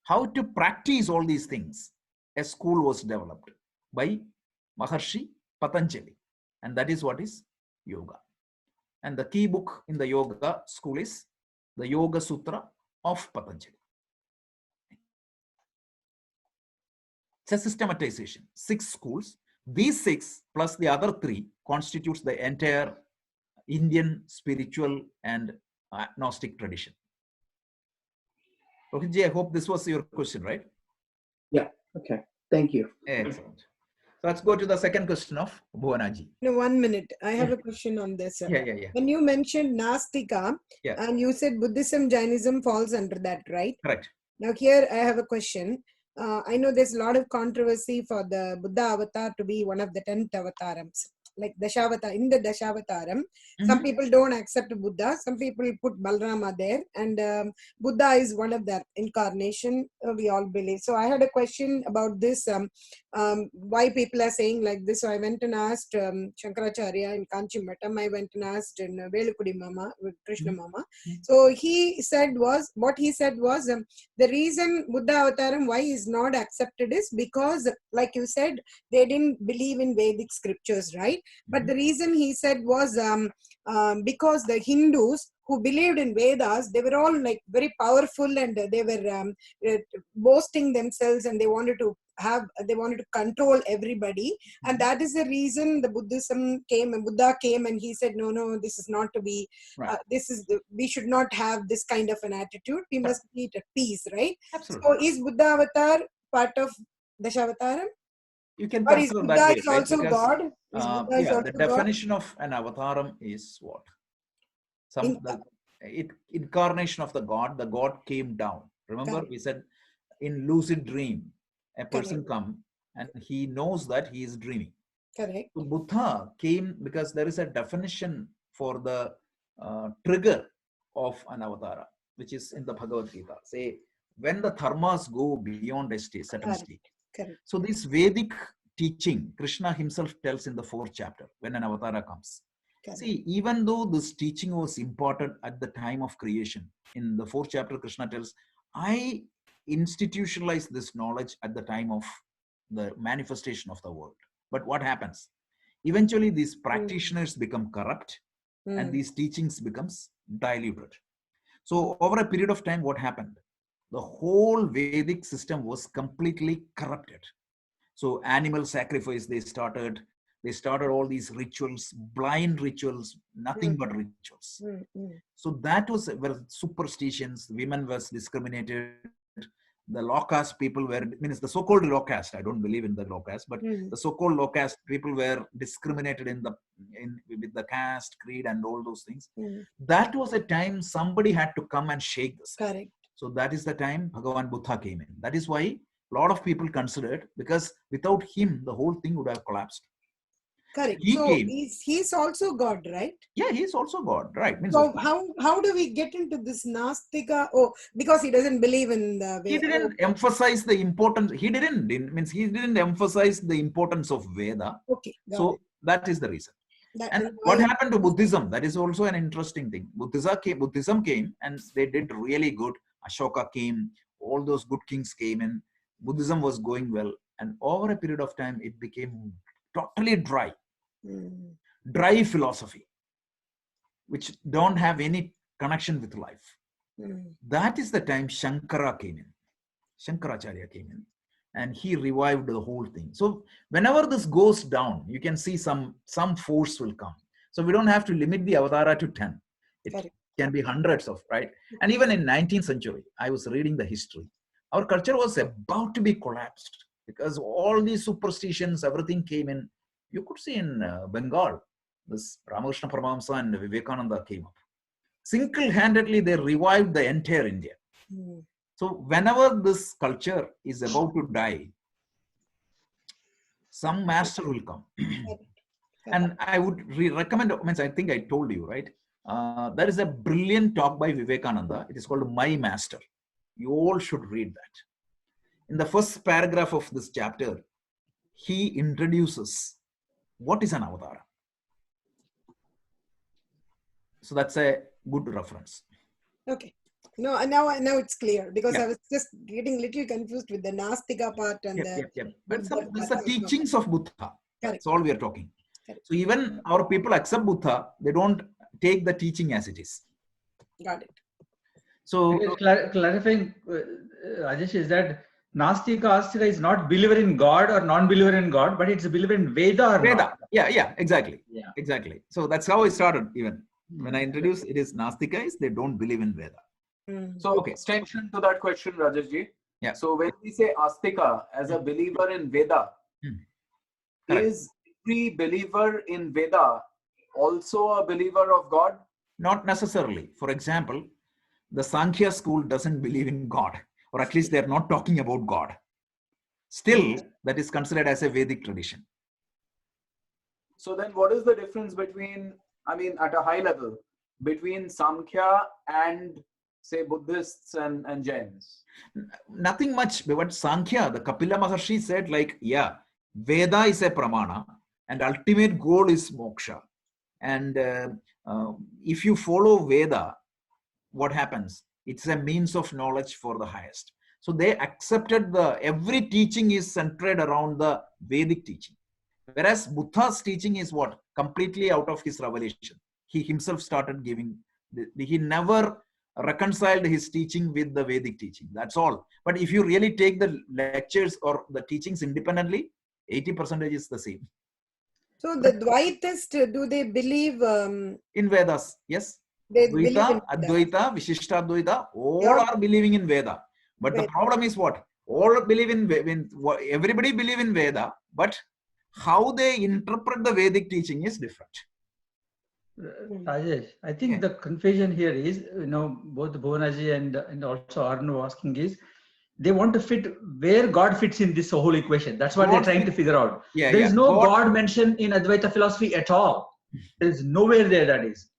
how to practice all these things, a school was developed by Maharshi Patanjali. And that is what is yoga. And the key book in the yoga school is the Yoga Sutra of Patanjali. It's a systematization, 6 schools. These 6 plus the other 3 constitutes the entire Indian spiritual and Gnostic tradition. Rohitji, I hope this was your question, right?
Yeah. Okay. Thank you.
Excellent. So let's go to the second question of Bhuvanaji.
No, 1 minute. I have a question on this.
Yeah.
When you mentioned Nastika, and you said Buddhism, Jainism falls under that, right?
Correct.
Now here I have a question. I know there's a lot of controversy for the Buddha avatar to be one of the 10th avatars. Like Dashavatar, in the Dashavataram, some people don't accept Buddha, some people put Balrama there, and Buddha is one of the incarnation, we all believe. So I had a question about this, why people are saying like this. So I went and asked Shankaracharya in Kanchimatam, I went and asked in Velukudi Mama, Krishna Mama. So he said was, the reason Buddha avataram, why is not accepted is because, like you said, they didn't believe in Vedic scriptures, right? But the reason he said was because the Hindus who believed in Vedas, they were all like very powerful, and they were boasting themselves, and they wanted to control everybody, and that is the reason the Buddhism came, and Buddha came, and he said, no, this is not to be, we should not have this kind of an attitude. We must be at peace, right?
Absolutely.
So is Buddha avatar part of Dashavatar?
You can
Or is
consider
Buddha
that way,
is
right?
also
Because,
God? Is Buddha is also
the
God?
definition of an avataram is what? Incarnation of the God came down. Remember, we said in lucid dream, a person come and he knows that he is dreaming.
Correct.
So Buddha came because there is a definition for the trigger of an avatara, which is in the Bhagavad Gita. Say, when the dharmas go beyond a state, certain state.
Correct.
So this Vedic teaching, Krishna himself tells in the 4th chapter, when an avatara comes.
Correct.
See, even though this teaching was important at the time of creation, in the 4th chapter, Krishna tells, I institutionalized this knowledge at the time of the manifestation of the world. But what happens? Eventually, these practitioners become corrupt, and these teachings becomes diluted. So over a period of time, what happened? The whole Vedic system was completely corrupted. So animal sacrifice, they started all these rituals, blind rituals, nothing but rituals. So that were superstitions. Women was discriminated. The low caste people were, means the so-called low caste, I don't believe in the low caste, but the so-called low caste people were discriminated with the caste, creed, and all those things. That was a time somebody had to come and shake this.
Correct.
So that is the time Bhagavan Buddha came in. That is why a lot of people considered, because without him, the whole thing would have collapsed.
Correct.
He
so
came.
He's also God, right?
Yeah, he's also God, right? Means
so how do we get into this Nastika? Oh, because he doesn't believe in the
He didn't emphasize the importance. He didn't emphasize the importance of Veda.
Okay.
So that is the reason. And what happened to Buddhism? That is also an interesting thing. Buddhism came and they did really good. Ashoka came, all those good kings came in. Buddhism was going well. And over a period of time, it became totally dry. Dry philosophy, which don't have any connection with life. That is the time Shankaracharya came in, and he revived the whole thing. So whenever this goes down, you can see some force will come. So we don't have to limit the avatara to 10. It can be hundreds of, right? And even in 19th century, I was reading the history. Our culture was about to be collapsed because all these superstitions, everything came in. You could see in Bengal, this Ramakrishna Paramahamsa and Vivekananda came up. Single-handedly, they revived the entire India. So whenever this culture is about to die, some master will come. And I would recommend, I think I told you, right? There is a brilliant talk by Vivekananda. It is called My Master. You all should read that. In the first paragraph of this chapter, he introduces what is an avatara. So that's a good reference.
Okay. No, now it's clear because
Yeah.
I was just getting little confused with the Nastika part and the
But
Buddha
this is
part.
the teachings of Buddha.
Correct.
That's all we are talking.
Correct.
So even our people accept Buddha, they don't take the teaching as it is.
Got it.
So
Clarifying, Rajesh, is that Nastika Astika is not believer in God or non-believer in God, but it's a believer in Veda or
Veda.
not.
Yeah, exactly.
Yeah.
Exactly. So that's how I started even. When I introduced it is Nastika is they don't believe in Veda.
So
Okay.
extension to that question, Rajesh ji.
Yeah.
So when we say Astika as a believer in Veda,
Correct.
is every believer in Veda also a believer of God?
Not necessarily. For example, the Sankhya school doesn't believe in God, or at least they're not talking about God. Still, that is considered as a Vedic tradition.
So then what is the difference between, I mean, at a high level, between Samkhya and say Buddhists and Jains?
Nothing much, but Sankhya, the Kapila Maharshi said like, yeah, Veda is a pramana and ultimate goal is moksha. And if you follow Veda, what happens? It's a means of knowledge for the highest. So they accepted every teaching is centered around the Vedic teaching. Whereas Buddha's teaching is what? Completely out of his revelation. He himself started giving, he never reconciled his teaching with the Vedic teaching. That's all. But if you really take the lectures or the teachings independently, 80% is the same.
So the Dvaitists, do they believe
in Vedas? Yes.
they believe in
Dvaita, Advaita, Vishishtadvaita, all
Yeah.
are believing in Veda. But the
Veda.
problem is what? All believe in everybody believe in Veda, but how they interpret the Vedic teaching is different.
Rajesh, I think the confusion here is, both Bhuvanji and also Arno asking is, they want to fit where God fits in this whole equation. That's what they're trying to figure out.
Yeah,
there is no God mentioned in Advaita philosophy at all. There is nowhere there that is.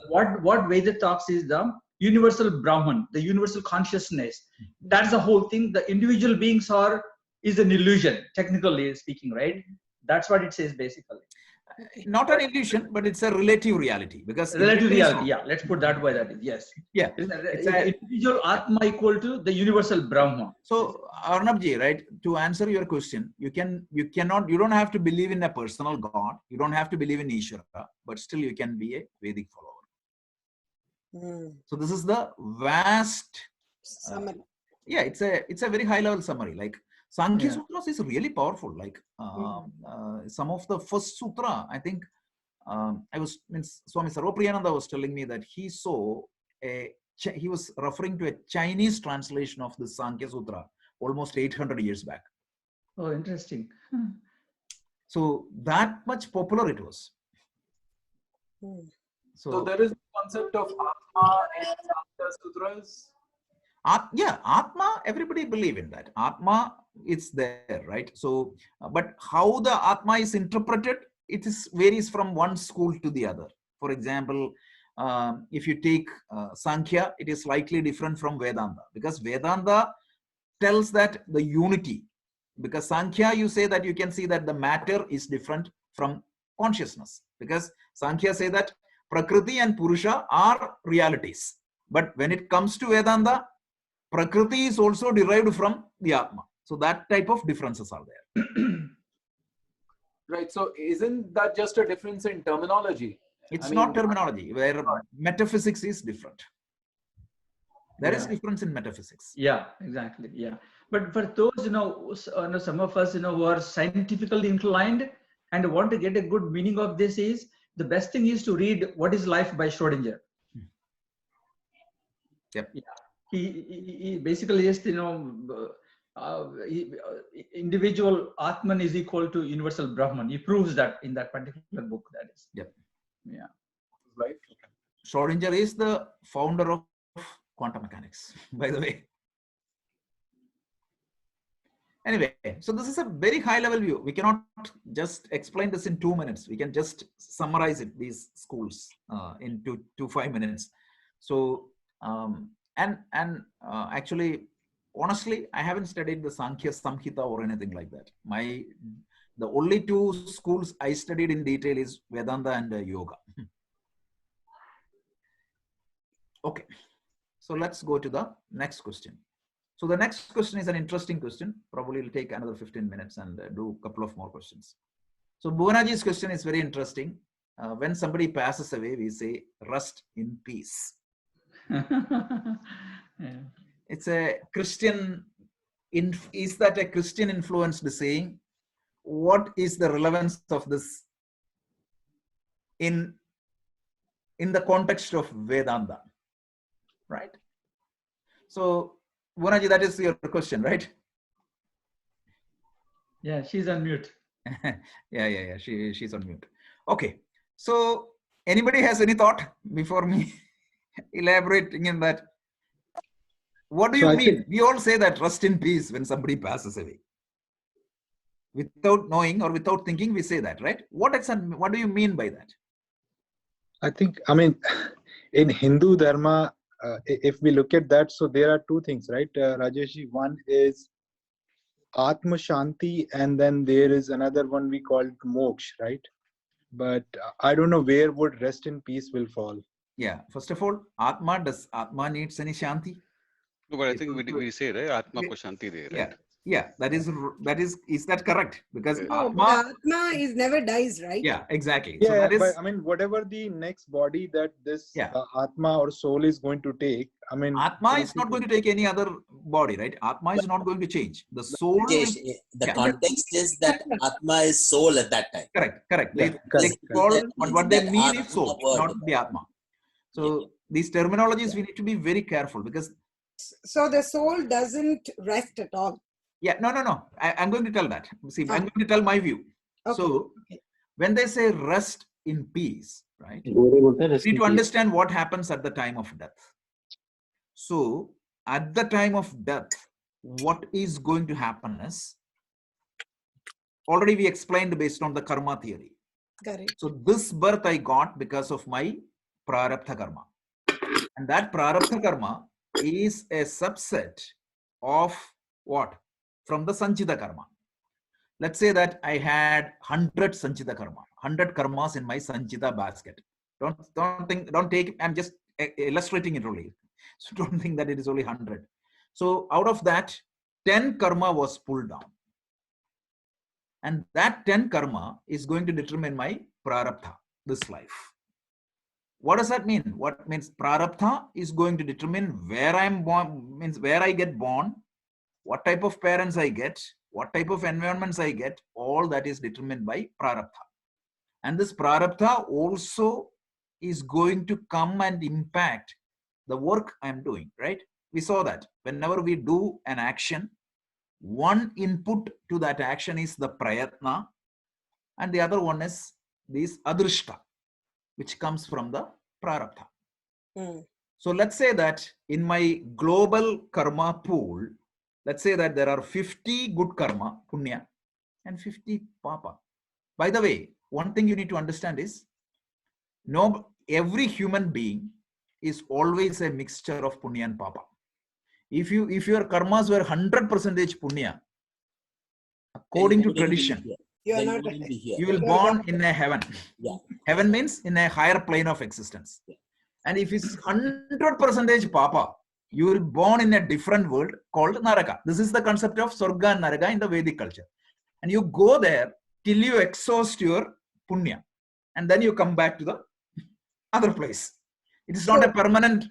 What Veda talks is the universal Brahman, the universal consciousness. That's the whole thing. The individual beings is an illusion, technically speaking, right? That's what it says basically.
Not an illusion, but it's a relative reality. Because
relative reality, yeah. Let's put that way. That is, yes.
Yeah.
It's an individual Atma equal to the universal Brahma.
So Arnabji, right? To answer your question, you don't have to believe in a personal God. You don't have to believe in Ishvara, but still you can be a Vedic follower. So this is the vast
summary.
Yeah, it's a very high level summary. Like Sankhya Sutras is really powerful. Like some of the first sutra, I think Swami Sarvapriyananda was telling me that he saw he was referring to a Chinese translation of the Sankhya Sutra almost 800 years back.
Oh, interesting.
So that much popular it was.
So there is the concept of Atma in Sankhya Sutras.
Atma, everybody believe in that. Atma, it's there, right? So, but how the Atma is interpreted, it varies from one school to the other. For example, if you take Sankhya, it is slightly different from Vedanta, because Vedanta tells that the unity, because Sankhya, you say that you can see that the matter is different from consciousness, because Sankhya say that Prakriti and Purusha are realities. But when it comes to Vedanta, Prakriti is also derived from the Atma. So that type of differences are there.
Right. So isn't that just a difference in terminology?
It's not terminology, where metaphysics is different. There is difference in metaphysics.
Yeah, exactly. Yeah. But for those, some of us, who are scientifically inclined and want to get a good meaning of this, is the best thing is to read What is Life by Schrodinger.
Yep.
Yeah. He basically just, individual Atman is equal to universal Brahman. He proves that in that particular book, that is.
Yep.
Yeah.
Right.
Schrodinger is the founder of quantum mechanics, by the way. Anyway, so this is a very high level view. We cannot just explain this in 2 minutes. We can just summarize it, these schools, in 5 minutes. So, actually, honestly, I haven't studied the Sankhya Samhita or anything like that. The only 2 schools I studied in detail is Vedanta and Yoga. Okay. So let's go to the next question. So the next question is an interesting question. Probably will take another 15 minutes and do a couple of more questions. So Bhuvanaji's question is very interesting. When somebody passes away, we say, rest in peace.
Yeah.
It's a Christian, is that a Christian influenced saying? What is the relevance of this in the context of Vedanta? Right? So, Bhuvanaji, that is your question, right?
Yeah, she's on mute.
yeah. She's on mute. Okay. So, anybody has any thought before me elaborating in that? What do you mean? We all say that rest in peace when somebody passes away. Without knowing or without thinking, we say that, right? What do you mean by that?
I think, I mean, in Hindu Dharma, if we look at that, so there are two things, right, Rajeshji? One is Atma Shanti, and then there is another one we call Moksha, right? But I don't know where would rest in peace will fall.
Yeah. First of all, does Atma needs any Shanti?
No, but I think we say, right? Atma ko Shanti de, right?
Yeah. That is that correct? Because
No,
Atma
is never dies, right?
Yeah, exactly.
Yeah,
so that is,
but I mean, whatever the next body that this Atma or soul is going to take, I mean,
Atma is not going to take any other body, right? Atma is not going to change. The soul.
The context is that Atma is soul at that time.
Correct.
Yeah,
They call, but what they mean is soul, not the Atma. So these terminologies we need to be very careful, because.
So the soul doesn't rest at all.
Yeah, no. I'm going to tell that. See, I'm going to tell my view.
Okay.
So when they say rest in peace, right? You need to understand what happens at the time of death. So at the time of death, what is going to happen is, already we explained based on the karma theory.
Got it.
So this birth I got because of my prarabdha karma. And that prarabdha karma is a subset of what? From the sanchita karma. Let's say that I had 100 sanchita karma, 100 karmas in my sanchita basket. Don't take, I'm just illustrating it only. So don't think that it is only 100. So out of that, 10 karma was pulled down. And that 10 karma is going to determine my prarabdha, this life. What does that mean? What means prarabdha is going to determine where I am born, means where I get born, what type of parents I get, what type of environments I get, all that is determined by prarabdha. And this prarabdha also is going to come and impact the work I'm doing, right? We saw that whenever we do an action, one input to that action is the prayatna, and the other one is this adrishta, which comes from the prarabdha. So let's say that in my global karma pool, let's say that there are 50 good karma, punya, and 50 papa. By the way, one thing you need to understand is, every human being is always a mixture of punya and papa. If your karmas were 100% punya, according to tradition, you will born in a heaven. Heaven means in a higher plane of existence. And if it's 100% papa, you will born in a different world called Naraka. This is the concept of Swarga and Naraka in the Vedic culture. And you go there till you exhaust your punya. And then you come back to the other place. It is not a permanent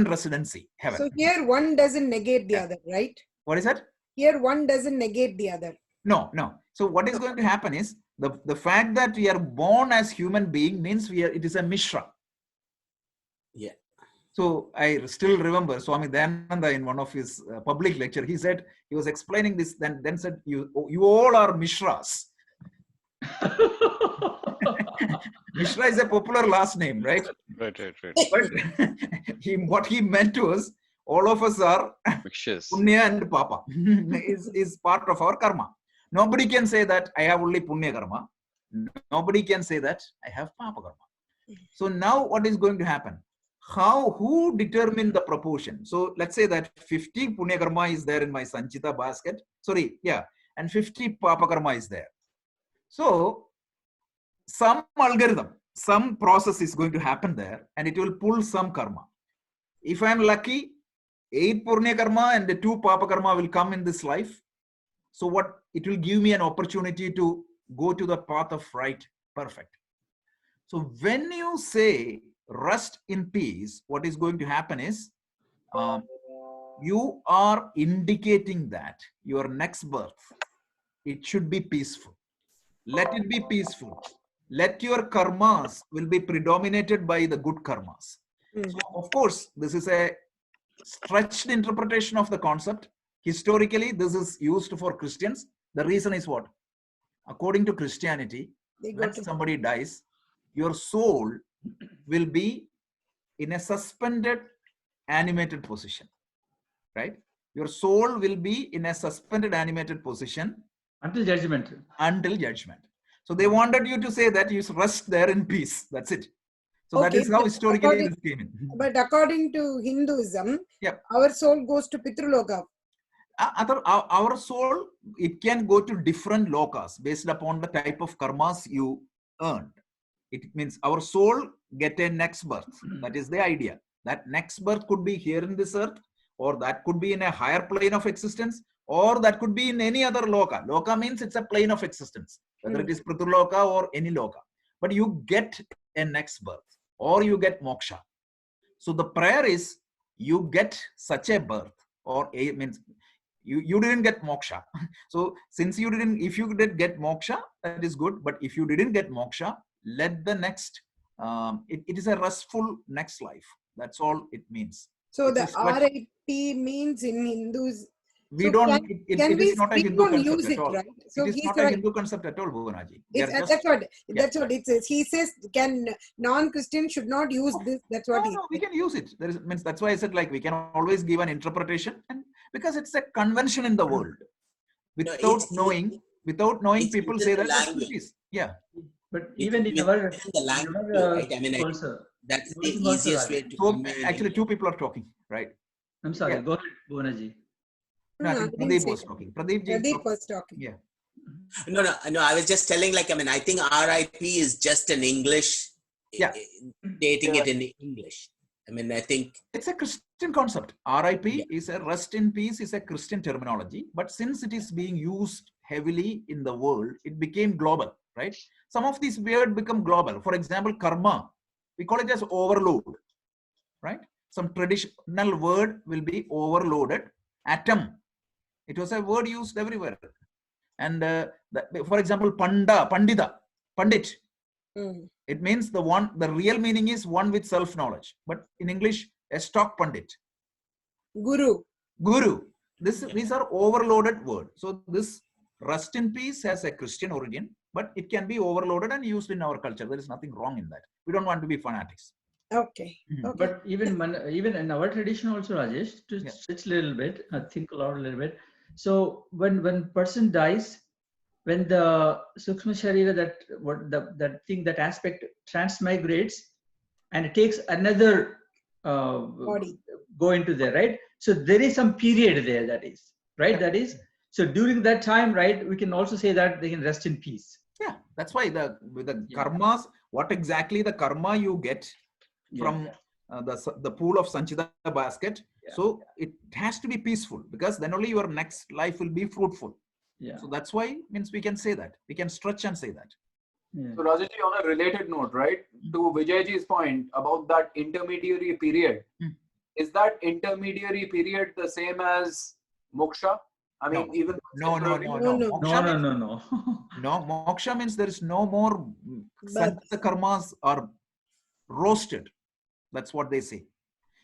residency, heaven.
So here one doesn't negate the other, right?
What is that?
Here one doesn't negate the other.
No. So what is going to happen is, the fact that we are born as human being means it is a mishra.
Yeah.
So I still remember Swami Dayananda in one of his public lecture, he said, he was explaining this, then said, you all are mishras. Mishra is a popular last name, right?
Right.
But what he meant was, all of us are punya and papa is part of our karma. Nobody can say that I have only punya karma. Nobody can say that I have papa karma. So now what is going to happen? Who determine the proportion? So let's say that 50 punya karma is there in my sanchita basket. And 50 papa karma is there. So some algorithm, some process is going to happen there, and it will pull some karma. if I'm lucky, 8 Purnya Karma and the 2 Papa Karma will come in this life. So what? It will give me an opportunity to go to the path of right, perfect. So when you say rest in peace, what is going to happen is you are indicating that your next birth, it should be peaceful. Let it be peaceful. Let your karmas will be predominated by the good karmas. So of course, this is a stretched interpretation of the concept. Historically, this is used for Christians. The reason is what? According to Christianity, when somebody dies, your soul will be in a suspended animated position, right? Your soul will be in a suspended animated position
until judgment.
Until judgment. So they wanted you to say that you rest there in peace. That's it. So that is how historically this came in.
But according to Hinduism, our soul goes to Pitruloka.
Our soul, it can go to different lokas based upon the type of karmas you earned. It means our soul get a next birth. That is the idea. That next birth could be here in this earth, or that could be in a higher plane of existence, or that could be in any other loka. Loka means it's a plane of existence, whether it is Prithuloka or any loka. But you get a next birth, or you get moksha. So the prayer is you get such a birth, or a means you didn't get moksha. So since you didn't, if you did get moksha, that is good. But if you didn't get moksha, let the next, it is a restful next life. That's all it means.
So the RIP means in Hindus.
We don't, it is not a Hindu concept at all. Right? So it is not a Hindu concept at all, Bhuvanji.
That's what it says. He says, non-Christian should not use this. That's what
we can use it. Means that's why I said, like, we can always give an interpretation, and because it's a convention in the world. Without knowing, people say that it is. Yeah.
But even in our
language, right? I mean, that's the easiest way to.
So actually, 2 people are talking, right?
I'm sorry. Go ahead, Bhuvanji.
No, I think Pradeep was talking.
Pradeep was talking.
Yeah.
No. I was just telling, like, I mean, I think RIP is just an English. Dating it in English. I mean, I think
it's a Christian concept. RIP is a rest in peace, is a Christian terminology. But since it is being used heavily in the world, it became global, right? Some of these words become global. For example, karma, we call it as overload, right? Some traditional word will be overloaded. Atom, it was a word used everywhere. And for example, pandita, pandit. It means the real meaning is one with self-knowledge. But in English, a stock pandit.
Guru.
These are overloaded words. So this rest in peace has a Christian origin, but it can be overloaded and used in our culture. There is nothing wrong in that. We don't want to be fanatics.
Okay.
But even in our tradition also, Rajesh, to switch a little bit, think aloud a little bit. So when person dies, when the Sukshma Sharira, that aspect transmigrates and it takes another
body,
go into there, right? So there is some period there, that is, right? That is, so during that time, right, we can also say that they can rest in peace.
Yeah, that's why with the karmas, what exactly the karma you get from the pool of Sanchita basket. So it has to be peaceful, because then only your next life will be fruitful. So that's why means we can say that. We can stretch and say that.
So Rajesh, on a related note, right, to Vijayji's point about that intermediary period, is that intermediary period the same as moksha? I mean, even
no.
No.
No, moksha means there is no more Sanchita karmas are roasted. That's what they say.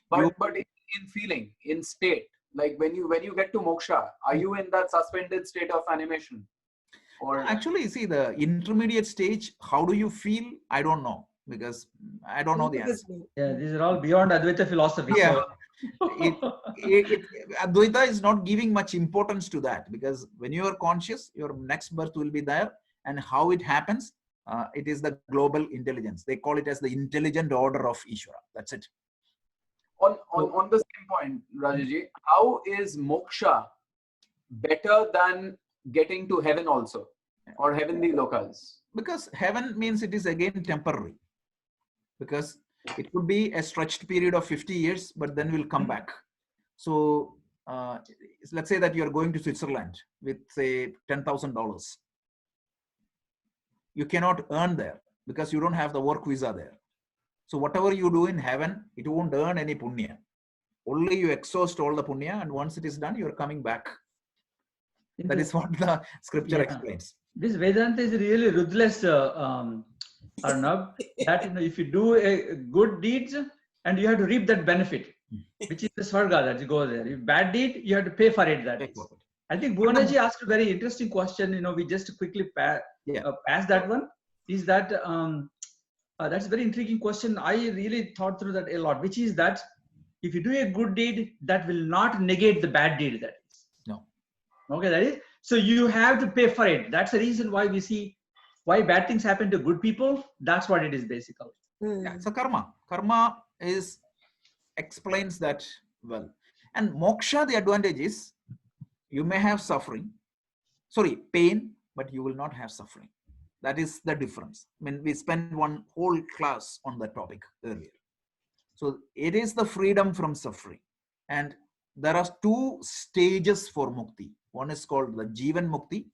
But in feeling, in state, like when you get to moksha, are you in that suspended state of animation? Or
actually, see, the intermediate stage, how do you feel? I don't know, because I don't know the answer.
Yeah, these are all beyond Advaita philosophy.
Yeah. Advaita is not giving much importance to that, because when you are conscious, your next birth will be there, and how it happens, it is the global intelligence. They call it as the intelligent order of Ishvara. That's it.
On the same point, Rajaji, how is moksha better than getting to heaven also, or heavenly locals?
Because heaven means it is again temporary. Because It could be a stretched period of 50 years, but then we'll come back. So let's say that you're going to Switzerland with, say, $10,000. You cannot earn there because you don't have the work visa there. So whatever you do in heaven, it won't earn any punya. Only you exhaust all the punya, and once it is done, you're coming back. That is what the scripture explains.
This Vedanta is really ruthless, Arnab. That if you do a good deeds, and you have to reap that benefit, which is the svarga that you go there. If bad deed, you have to pay for it. That is. I think Bhuwanaji asked a very interesting question. We just quickly pass that one. Is that that's a very intriguing question. I really thought through that a lot. Which is that if you do a good deed, that will not negate the bad deed. That is.
No.
Okay, that is. So you have to pay for it. That's the reason why we see why bad things happen to good people. That's what it is basically.
Yeah, it's a karma. Karma explains that well. And moksha, the advantage is you may have pain, but you will not have suffering. That is the difference. I mean, we spent one whole class on that topic earlier. So it is the freedom from suffering. And there are two stages for mukti. One is called the Jivan Mukti.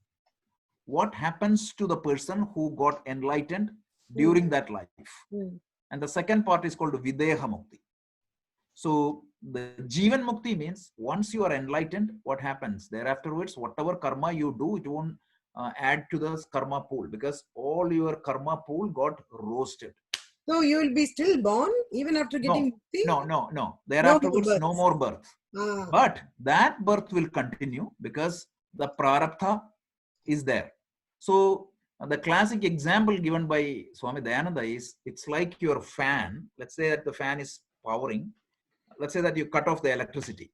What happens to the person who got enlightened during that life? And the second part is called Videha Mukti. So the Jivan Mukti means once you are enlightened, what happens? Thereafterwards, whatever karma you do, it won't add to the karma pool because all your karma pool got roasted.
So you will be still born even after getting mukti?
No. Thereafterwards, no more birth. But that birth will continue because the prarabdha is there. So the classic example given by Swami Dayananda is, it's like your fan. Let's say that the fan is powering. Let's say that you cut off the electricity.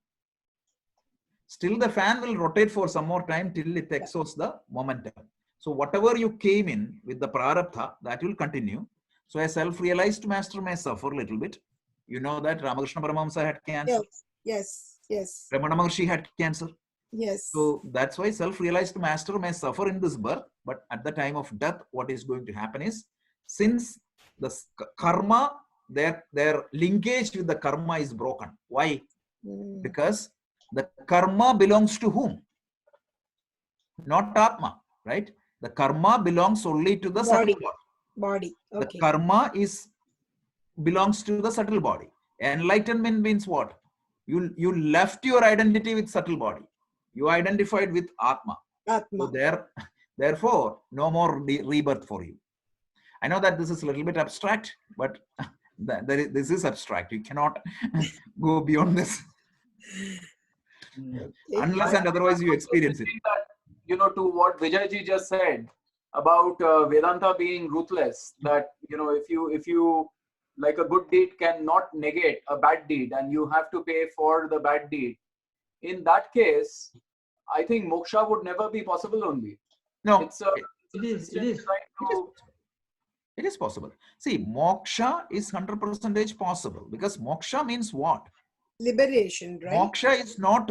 Still the fan will rotate for some more time till it exhausts the momentum. So whatever you came in with the prarabdha, that will continue. So a self-realized master may suffer a little bit. You know that Ramakrishna Paramahamsa had cancer.
Yes.
Ramana Maharshi had cancer.
Yes.
So that's why self-realized master may suffer in this birth, but at the time of death, what is going to happen is, since the karma, their linkage with the karma is broken. Why? Because the karma belongs to whom? Not Atma, right? The karma belongs only to the subtle
body. Okay.
The karma belongs to the subtle body. Enlightenment means what? You left your identity with subtle body. You identified with Atma. So therefore, no more rebirth for you. I know that this is a little bit abstract, but this is abstract. You cannot go beyond this. Unless and otherwise you experience it.
That, to what Vijayji just said about Vedanta being ruthless, that, if you like a good deed cannot negate a bad deed and you have to pay for the bad deed. In that case, I think moksha would never be possible only.
No,
it
is possible. See, moksha is 100% possible because moksha means what?
Liberation, right?
Moksha is not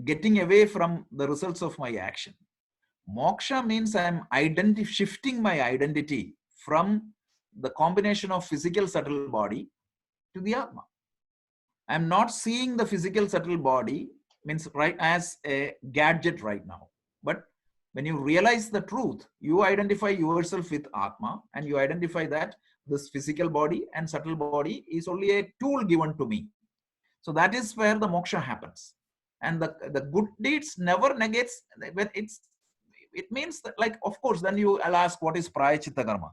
getting away from the results of my action. Moksha means I'm shifting my identity from the combination of physical subtle body to the Atma. I'm not seeing the physical subtle body as a gadget right now. But when you realize the truth, you identify yourself with Atma and you identify that this physical body and subtle body is only a tool given to me. So that is where the moksha happens. And the good deeds never negates, it means that, like, of course, then I'll ask, what is prayachitta karma?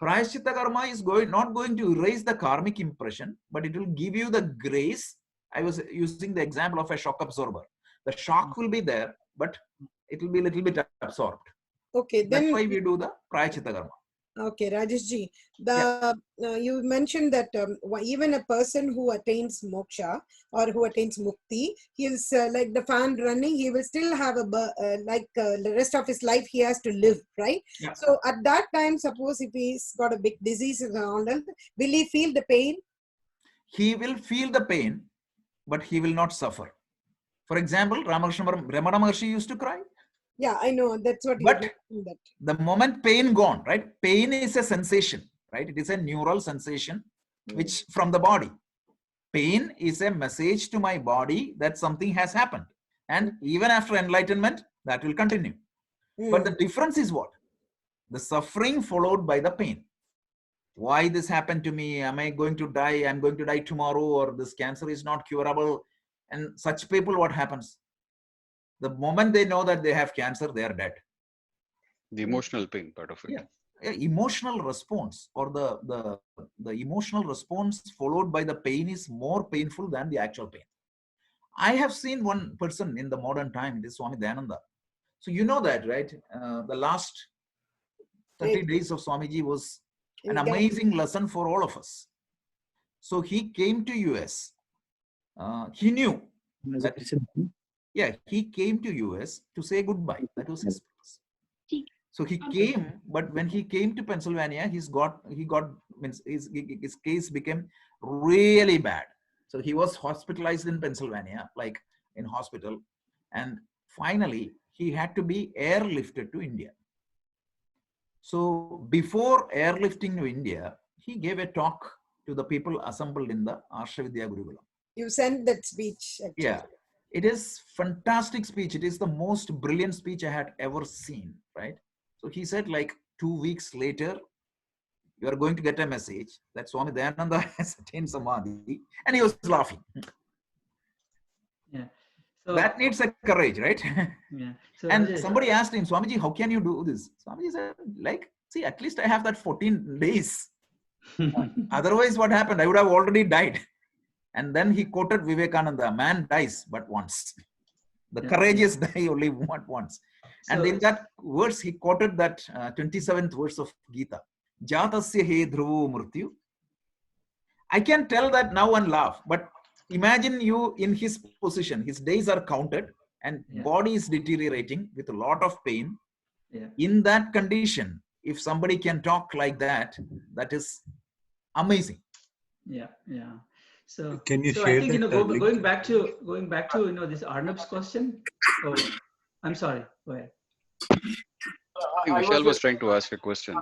Prayachitta karma is not going to erase the karmic impression, but it will give you the grace. I was using the example of a shock absorber. The shock will be there, but it will be a little bit absorbed.
Okay, then
that's why we do the prayachitta karma.
Okay, Rajeshji, you mentioned that even a person who attains moksha or who attains mukti, he is like the fan running, he will still have the rest of his life he has to live, right?
Yeah.
So at that time, suppose if he's got a big disease and all that, will he feel the pain?
He will feel the pain, but he will not suffer. For example, Ramana Maharshi used to cry.
Yeah, I know. That's what.
But the moment pain gone, right? Pain is a sensation, right? It is a neural sensation which from the body. Pain is a message to my body that something has happened. And even after enlightenment, that will continue. But the difference is what? The suffering followed by the pain. Why this happened to me? Am I going to die? I'm going to die tomorrow, or this cancer is not curable. And such people, what happens? The moment they know that they have cancer, they are dead.
The emotional pain part of it.
Yeah. Emotional response, or the emotional response followed by the pain is more painful than the actual pain. I have seen one person in the modern time, this Swami Dayananda. So you know that, right? The last 30 days of Swamiji was an amazing lesson for all of us. So he came to US. He knew that, he came to US to say goodbye. That was his purpose. So he came, but when he came to Pennsylvania, his case became really bad. So he was hospitalized in Pennsylvania, like in hospital. And finally, he had to be airlifted to India. So before airlifting to India, he gave a talk to the people assembled in the Arshavidya Gurukulam.
You sent that speech, actually.
Yeah, it is fantastic speech. It is the most brilliant speech I had ever seen, right? So he said, like 2 weeks later, you are going to get a message that Swami Dayananda has attained Samadhi, and he was laughing.
Yeah. So
that needs a courage, right?
Yeah. So
and somebody asked him, Swamiji, how can you do this? Swamiji said, like, see, at least I have that 14 days. Otherwise, what happened? I would have already died. And then he quoted Vivekananda, man dies but once. The courageous die only once. And in that verse, he quoted that 27th verse of Gita. Jatasya he dhruvo mrityu. I can tell that now and laugh, but imagine you in his position. His days are counted and body is deteriorating with a lot of pain. In that condition, if somebody can talk like that, that is amazing.
Yeah. So
can you
so
share
I think,
that,
going back to this Arnab's question. Oh, I'm sorry. Go ahead.
Vishal was trying to ask a question.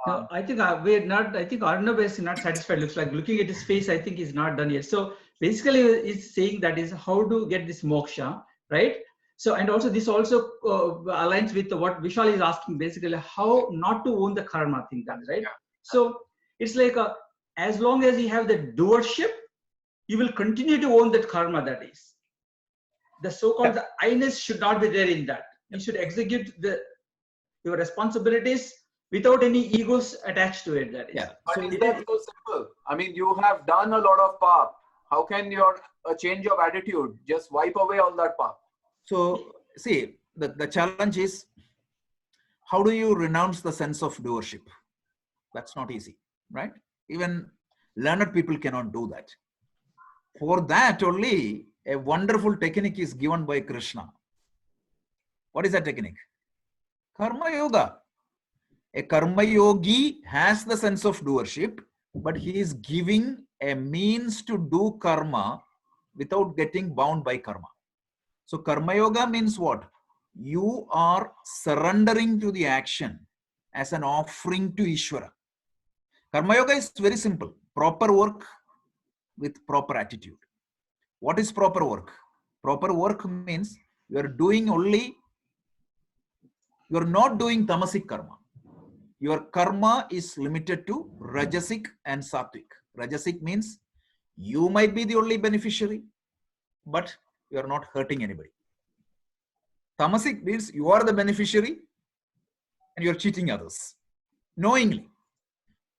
No, I think we're not. I think Arnab is not satisfied. Looks like looking at his face. I think he's not done yet. So basically, he's saying that is how to get this moksha, right? So and also this also aligns with what Vishal is asking. Basically, how not to own the karma thing, right? So it's like as long as you have the doership, you will continue to own that karma. That is the so-called the I-ness should not be there in that. You should execute your responsibilities without any egos attached to it. That is.
But so is that so simple? I mean, you have done a lot of pap. How can your change of attitude just wipe away all that pap?
So see, the challenge is, how do you renounce the sense of doership? That's not easy, right? Even learned people cannot do that. For that only, a wonderful technique is given by Krishna. What is that technique? Karma Yoga. A Karma Yogi has the sense of doership, but he is giving a means to do karma without getting bound by karma. So Karma Yoga means what? You are surrendering to the action as an offering to Ishvara. Karma Yoga is very simple. Proper work with proper attitude. What is proper work? Proper work means you are doing only, you are not doing tamasic karma. Your karma is limited to Rajasic and Sattvic. Rajasic means you might be the only beneficiary, but you are not hurting anybody. Tamasic means you are the beneficiary and you are cheating others knowingly.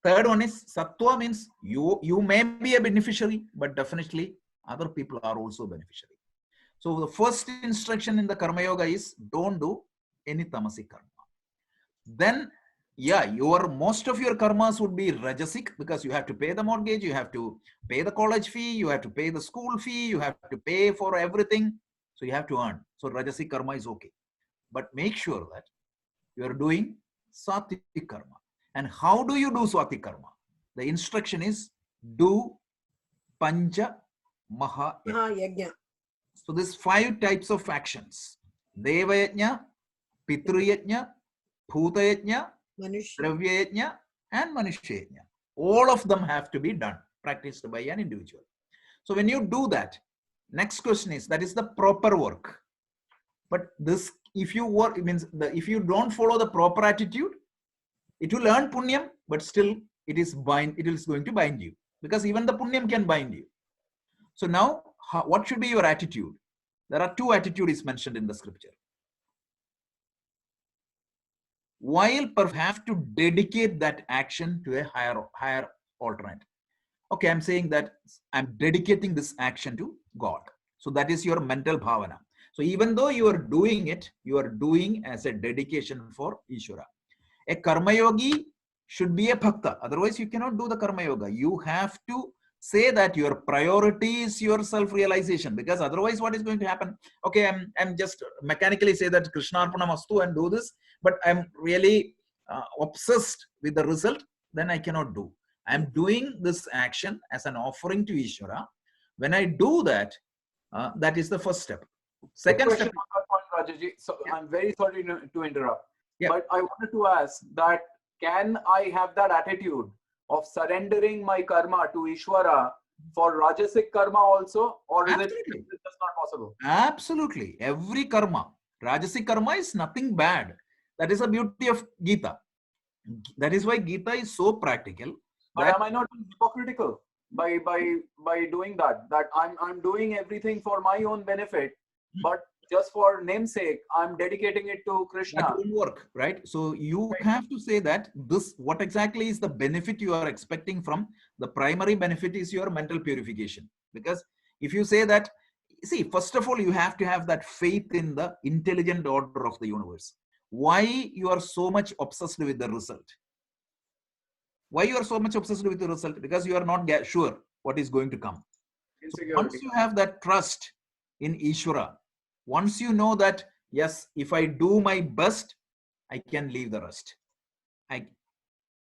Third one is Sattva means you may be a beneficiary, but definitely other people are also beneficiary. So the first instruction in the Karma Yoga is don't do any tamasic karma. Then most of your karmas would be Rajasic because you have to pay the mortgage, you have to pay the college fee, you have to pay the school fee, you have to pay for everything. So you have to earn. So Rajasic karma is okay. But make sure that you are doing Sattvic karma. And how do you do Sattvic karma? The instruction is do Pancha Maha Yajna. So there's 5 types of actions. Deva Yajna, Pitru Yajna, Bhuta Yajna, Dravya Yajna, and Manushya Yajna. All of them have to be done, practiced by an individual. So when you do that, next question is, that is the proper work. But this, if you work, it means if you don't follow the proper attitude, it will earn punyam, but still it is going to bind you, because even the punyam can bind you. So now, what should be your attitude? There are two attitudes mentioned in the scripture. While perhaps have to dedicate that action to a higher alternate. Okay, I'm saying that I'm dedicating this action to God. So that is your mental bhavana. So even though you are doing it, you are doing as a dedication for Ishvara. A karma yogi should be a bhakta. Otherwise, you cannot do the karma yoga. You have to say that your priority is your self-realization, because otherwise what is going to happen? Okay, I'm just mechanically say that Krishnarpana Mastu and do this, but I'm really obsessed with the result, then I cannot do. I'm doing this action as an offering to Ishvara. When I do that, that is the first step. Second
question
step.
on that point, Rajaji. So
Yeah.
I'm very sorry to interrupt,
Yeah.
but I wanted to ask that, can I have that attitude of surrendering my karma to Ishvara for Rajasic karma also, or is it just not possible?
Absolutely. Every karma. Rajasic karma is nothing bad. That is the beauty of Gita. That is why Gita is so practical.
But am I not hypocritical by doing that? That I'm doing everything for my own benefit, but just for namesake, I'm dedicating it to Krishna.
That won't work, right? So you have to say that this, what exactly is the benefit you are expecting from? The primary benefit is your mental purification. Because if you say that, see, first of all, you have to have that faith in the intelligent order of the universe. Why you are so much obsessed with the result? Why you are so much obsessed with the result? Because you are not sure what is going to come. So once you have that trust in Ishvara, once you know that, yes, if I do my best, I can leave the rest.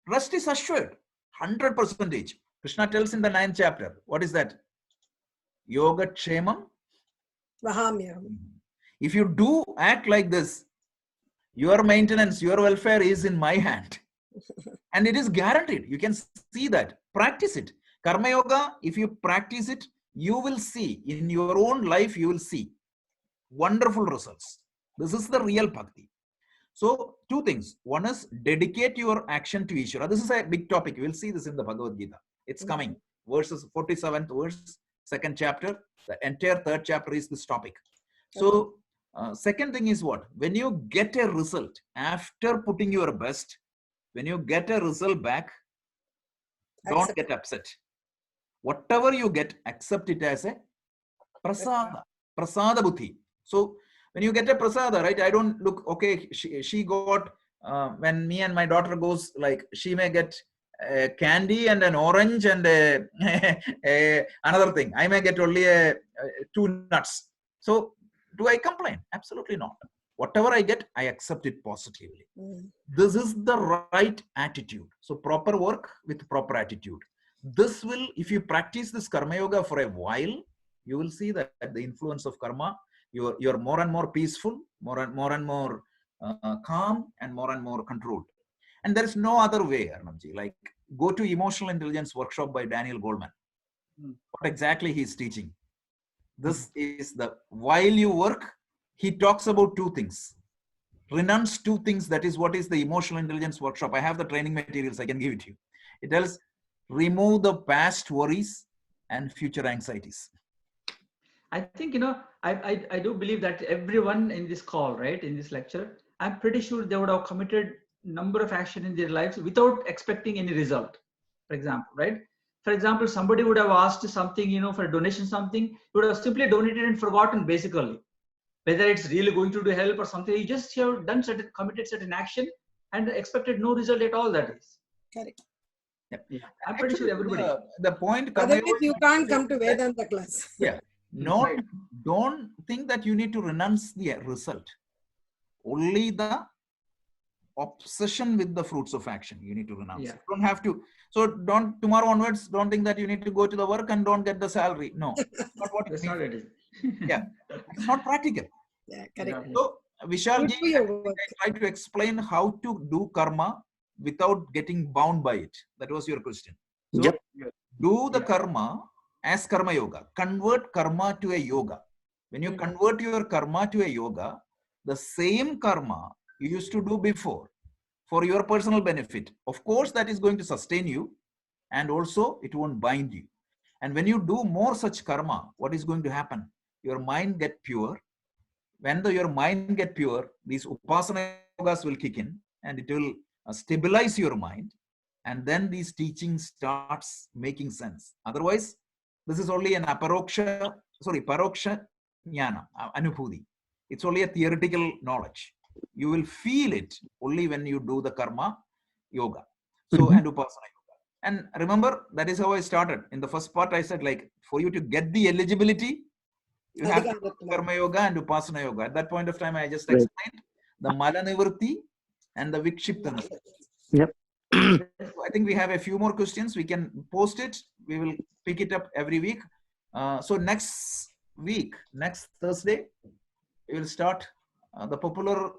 Rest is assured, 100%. Krishna tells in the 9th chapter, what is that? Yoga Kshemam Vahamyam. If you do act like this, your maintenance, your welfare is in my hand. And it is guaranteed. You can see that. Practice it. Karma Yoga, if you practice it, you will see in your own life, you will see wonderful results. This is the real bhakti. So, two things. One is dedicate your action to Ishvara. This is a big topic. You will see this in the Bhagavad Gita. It's coming. Verses 47th verse, 2nd chapter. The entire 3rd chapter is this topic. So, second thing is what? When you get a result, after putting your best, when you get a result back, don't get upset. Whatever you get, accept it as a prasada. Prasada buddhi. So, when you get a prasada, right, I don't look, okay, she got, when me and my daughter goes, like, she may get a candy and an orange and another thing. I may get only 2 nuts. So, do I complain? Absolutely not. Whatever I get, I accept it positively. This is the right attitude. So, proper work with proper attitude. This will, if you practice this karma yoga for a while, you will see that the influence of karma, you're more and more peaceful, more and more calm, and more controlled. And there is no other way, Arnabji. Like, go to Emotional Intelligence Workshop by Daniel Goleman. What exactly he is teaching? This is the, while you work, he talks about 2 things. Renounce 2 things. That is what is the Emotional Intelligence Workshop. I have the training materials. I can give it to you. It tells, remove the past worries and future anxieties.
I think, I do believe that everyone in this call, right, in this lecture, I'm pretty sure they would have committed number of action in their lives without expecting any result. For example, right? For example, somebody would have asked something, for a donation, something, you would have simply donated and forgotten, basically. Whether it's really going to do help or something, you just have done committed certain action and expected no result at all, that is.
Correct.
Yeah. I'm pretty sure everybody.
The point.
Otherwise, you can't come to Vedanta class.
Yeah. Don't think that you need to renounce the result. Only the obsession with the fruits of action you need to renounce.
Yeah.
You don't have to. So don't, tomorrow onwards, don't think that you need to go to the work and don't get the salary. No, that's not what
That's not it.
Yeah, it's not practical.
Yeah, correct.
So Vishalji, I tried to explain how to do karma without getting bound by it. That was your question. So
Yep.
do the karma as karma yoga. Convert karma to a yoga. When you convert your karma to a yoga, the same karma you used to do before for your personal benefit, of course, that is going to sustain you, and also it won't bind you. And when you do more such karma, what is going to happen? Your mind get pure. When your mind get pure, these upasana yogas will kick in, and it will stabilize your mind, and then these teachings starts making sense. Otherwise, this is only an paroksha jnana, anubhuti. It's only a theoretical knowledge. You will feel it only when you do the karma yoga. So, and upasana yoga. And remember, that is how I started. In the first part, I said, like, for you to get the eligibility, you have to do karma yoga and upasana yoga. At that point of time, I just explained the mala nivritti and the vikshiptana.
Yep.
I think we have a few more questions. We can post it. We will pick it up every week. So next week, next Thursday, we will start. The popular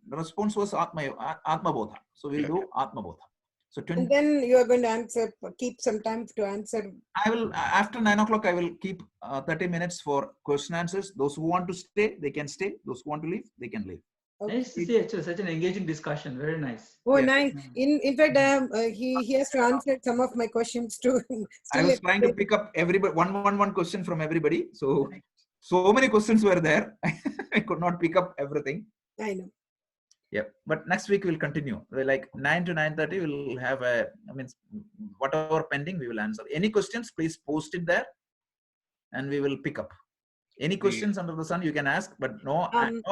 response was Atma Bodha. So we'll do Atma Bodha. So
and then you are going to answer, keep some time to answer.
I will, after 9 o'clock, I will keep 30 minutes for question answers. Those who want to stay, they can stay. Those who want to leave, they can leave.
Okay. Nice to see actually such an engaging discussion. Very nice.
Oh, nice. In fact, he has to answer some of my questions too.
I was trying to pick up everybody one question from everybody. So many questions were there. I could not pick up everything.
I know.
Yeah, but next week we'll continue. Like 9 to 9:30, we'll have whatever pending, we will answer. Any questions, please post it there, and we will pick up. Any questions under the sun you can ask, but no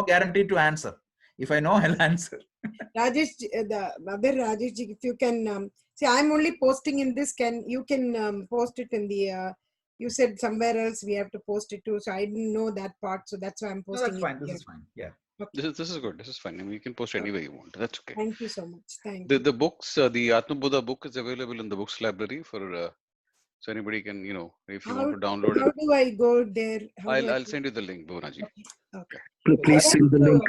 guarantee to answer. If I know, I'll answer.
Rajesh, the other Rajesh, if you can see, I'm only posting in this. You can post it in the. You said somewhere else we have to post it too, so I didn't know that part. So that's why I'm posting.
No, that's fine. This is fine. Yeah.
Okay. This is good. This is fine. I mean, you can post anywhere you want. That's okay.
Thank you so much. Thank you.
The books, the Atma Bodha book is available in the books library for. So anybody can, if you want to download
how do I go there?
I'll send you the link, Bhunaji.
Okay.
Please send the link.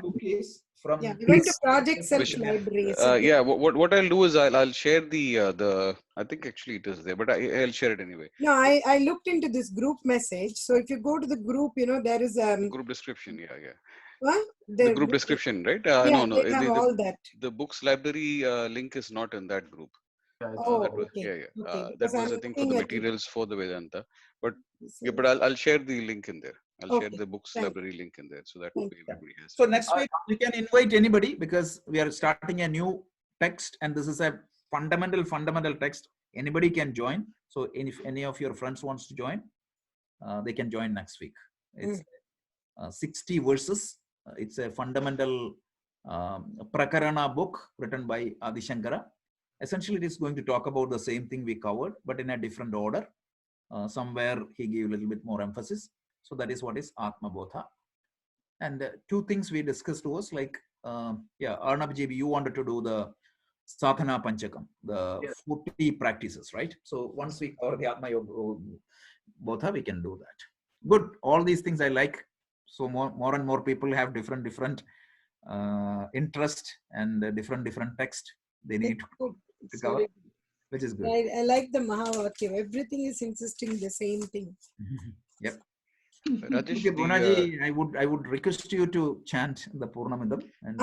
From
we went to Project Self Library.
What I'll do is I'll share the I think actually it is there, but I'll share it anyway.
No, I looked into this group message. So if you go to the group, there is
group description. Yeah.
What?
The group description, right? No.
They have all that.
The books library link is not in that group.
Okay.
That was I think for the materials for the Vedanta, but I'll share the link in there. I'll share the books library link in there, so that everybody has.
So next week we can invite anybody, because we are starting a new text, and this is a fundamental text. Anybody can join. So if any of your friends wants to join, they can join next week. It's 60 verses. It's a fundamental Prakarana book written by Adi Shankara. Essentially, it is going to talk about the same thing we covered, but in a different order. Somewhere he gave a little bit more emphasis. So that is what is Atma Bodha. And two things we discussed was like, Arnab JB, you wanted to do the Sadhana Panchakam, the 40 practices, right? So once we cover the Atma Bodha, we can do that. Good. All these things I like. So more and more people have different interest and different text they need to cover, which is good.
I like the Mahavakya. Everything is insisting the same thing.
Yep.
Rajesh,
Bhunaji, I would request you to chant the Purnamidam. And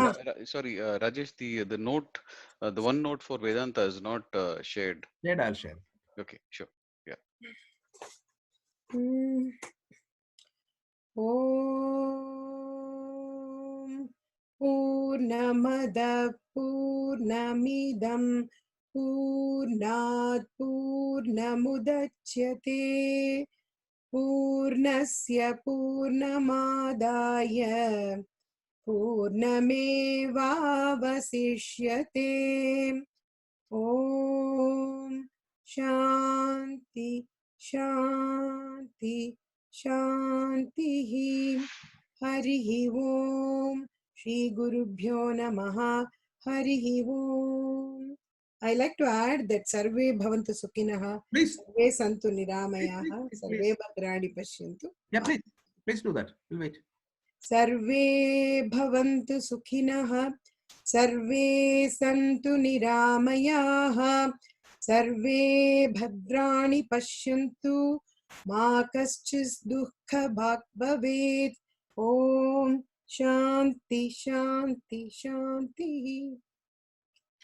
sorry, Rajesh, the note, the one note for Vedanta is not shared.
Yeah, I'll share.
Okay, sure. Yeah.
Om Purnamada Purnamidam Purnat Purnamudachyate Purnasya Purnamadaya Purnamevavasishyate. Om Shanti Shanti Shanti. Harihi Om. Shri Gurubhyo Namaha. Harihi Om. I like to add that Sarve Bhavantu Sukhinaha.
Please.
Sarve Santu Niramayaha. Sarve Bhadrani Pashyantu.
Yeah, please do that. We'll wait.
Sarve Bhavantu Sukhinaha. Sarve santu niramayaha. Sarve bhadrani pashyantu. Ma kaschis dukkha bhag bhavet. Om Shanti Shanti Shanti.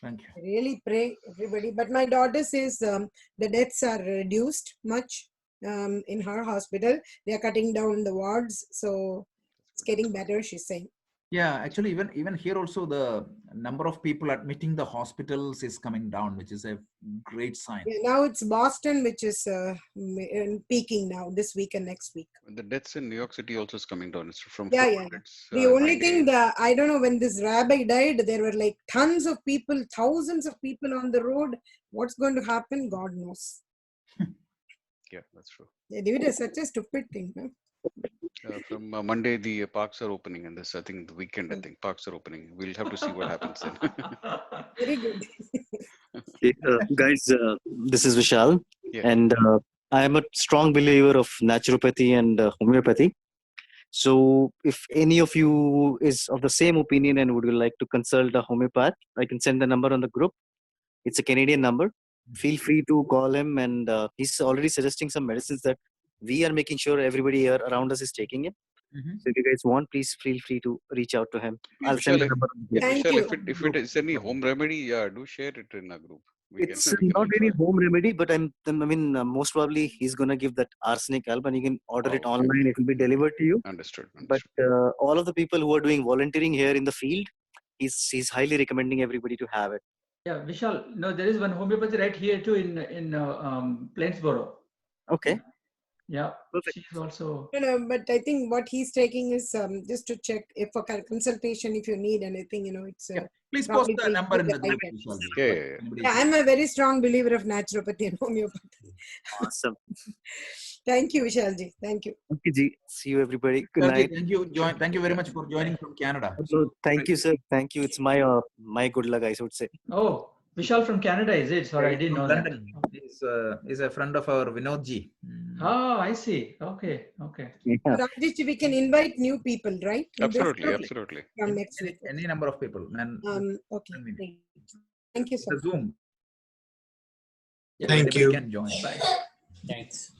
Thank you.
I really pray everybody. But my daughter says the deaths are reduced much in her hospital. They are cutting down the wards, so it's getting better. She's saying.
Yeah, actually, even here also the number of people admitting the hospitals is coming down, which is a great sign.
Yeah, now it's Boston, which is peaking now this week and next week.
The deaths in New York City also is coming down. It's from
Yeah.
400.
The only thing that I don't know, when this rabbi died, there were like tons of people, thousands of people on the road. What's going to happen? God knows.
Yeah, that's true.
They did it, such a stupid thing. Huh?
From Monday, the parks are opening, and this, I think, the weekend, I think parks are opening. We'll have to see what happens then.
Very good.
Guys, this is Vishal,
Yeah.
and I am a strong believer of naturopathy and homeopathy. So, if any of you is of the same opinion and would like to consult a homeopath, I can send the number on the group. It's a Canadian number. Feel free to call him, and he's already suggesting some medicines that we are making sure everybody here around us is taking it. So if you guys want, please feel free to reach out to him. I'll send the number.
Thank
Vishal,
you.
if it is any home remedy, yeah, do share it in our group.
It's not really home remedy, but most probably he's gonna give that arsenic help, and you can order it online. It will be delivered to you.
Understood.
But all of the people who are doing volunteering here in the field, he's highly recommending everybody to have it.
Yeah, Vishal. No, there is one homeopathy right here too in Plainsboro.
Okay.
Yeah,
perfect.
She's also.
No, but I think what he's taking is just to check if for consultation, if you need anything, it's.
Please post the
probably
number in the
right
group.
Yeah, I'm a very strong believer of naturopathy and homeopathy.
Awesome.
Thank you, Vishalji. Thank you.
Okay, Ji. See you, everybody. Good
Sir,
night.
Thank you. Thank you very much for joining from Canada.
So, thank you, sir. Thank you. It's my good luck, I should say.
Oh, Vishal from Canada, is it? Sorry, I didn't know that.
He's a friend of our Vinodji.
Oh, I see. Okay.
Rajesh, we can invite new people, right?
Absolutely.
From next week.
Any number of people.
Okay. Great. Thank you, sir.
The Zoom.
Thank you.
Can join.
Thanks.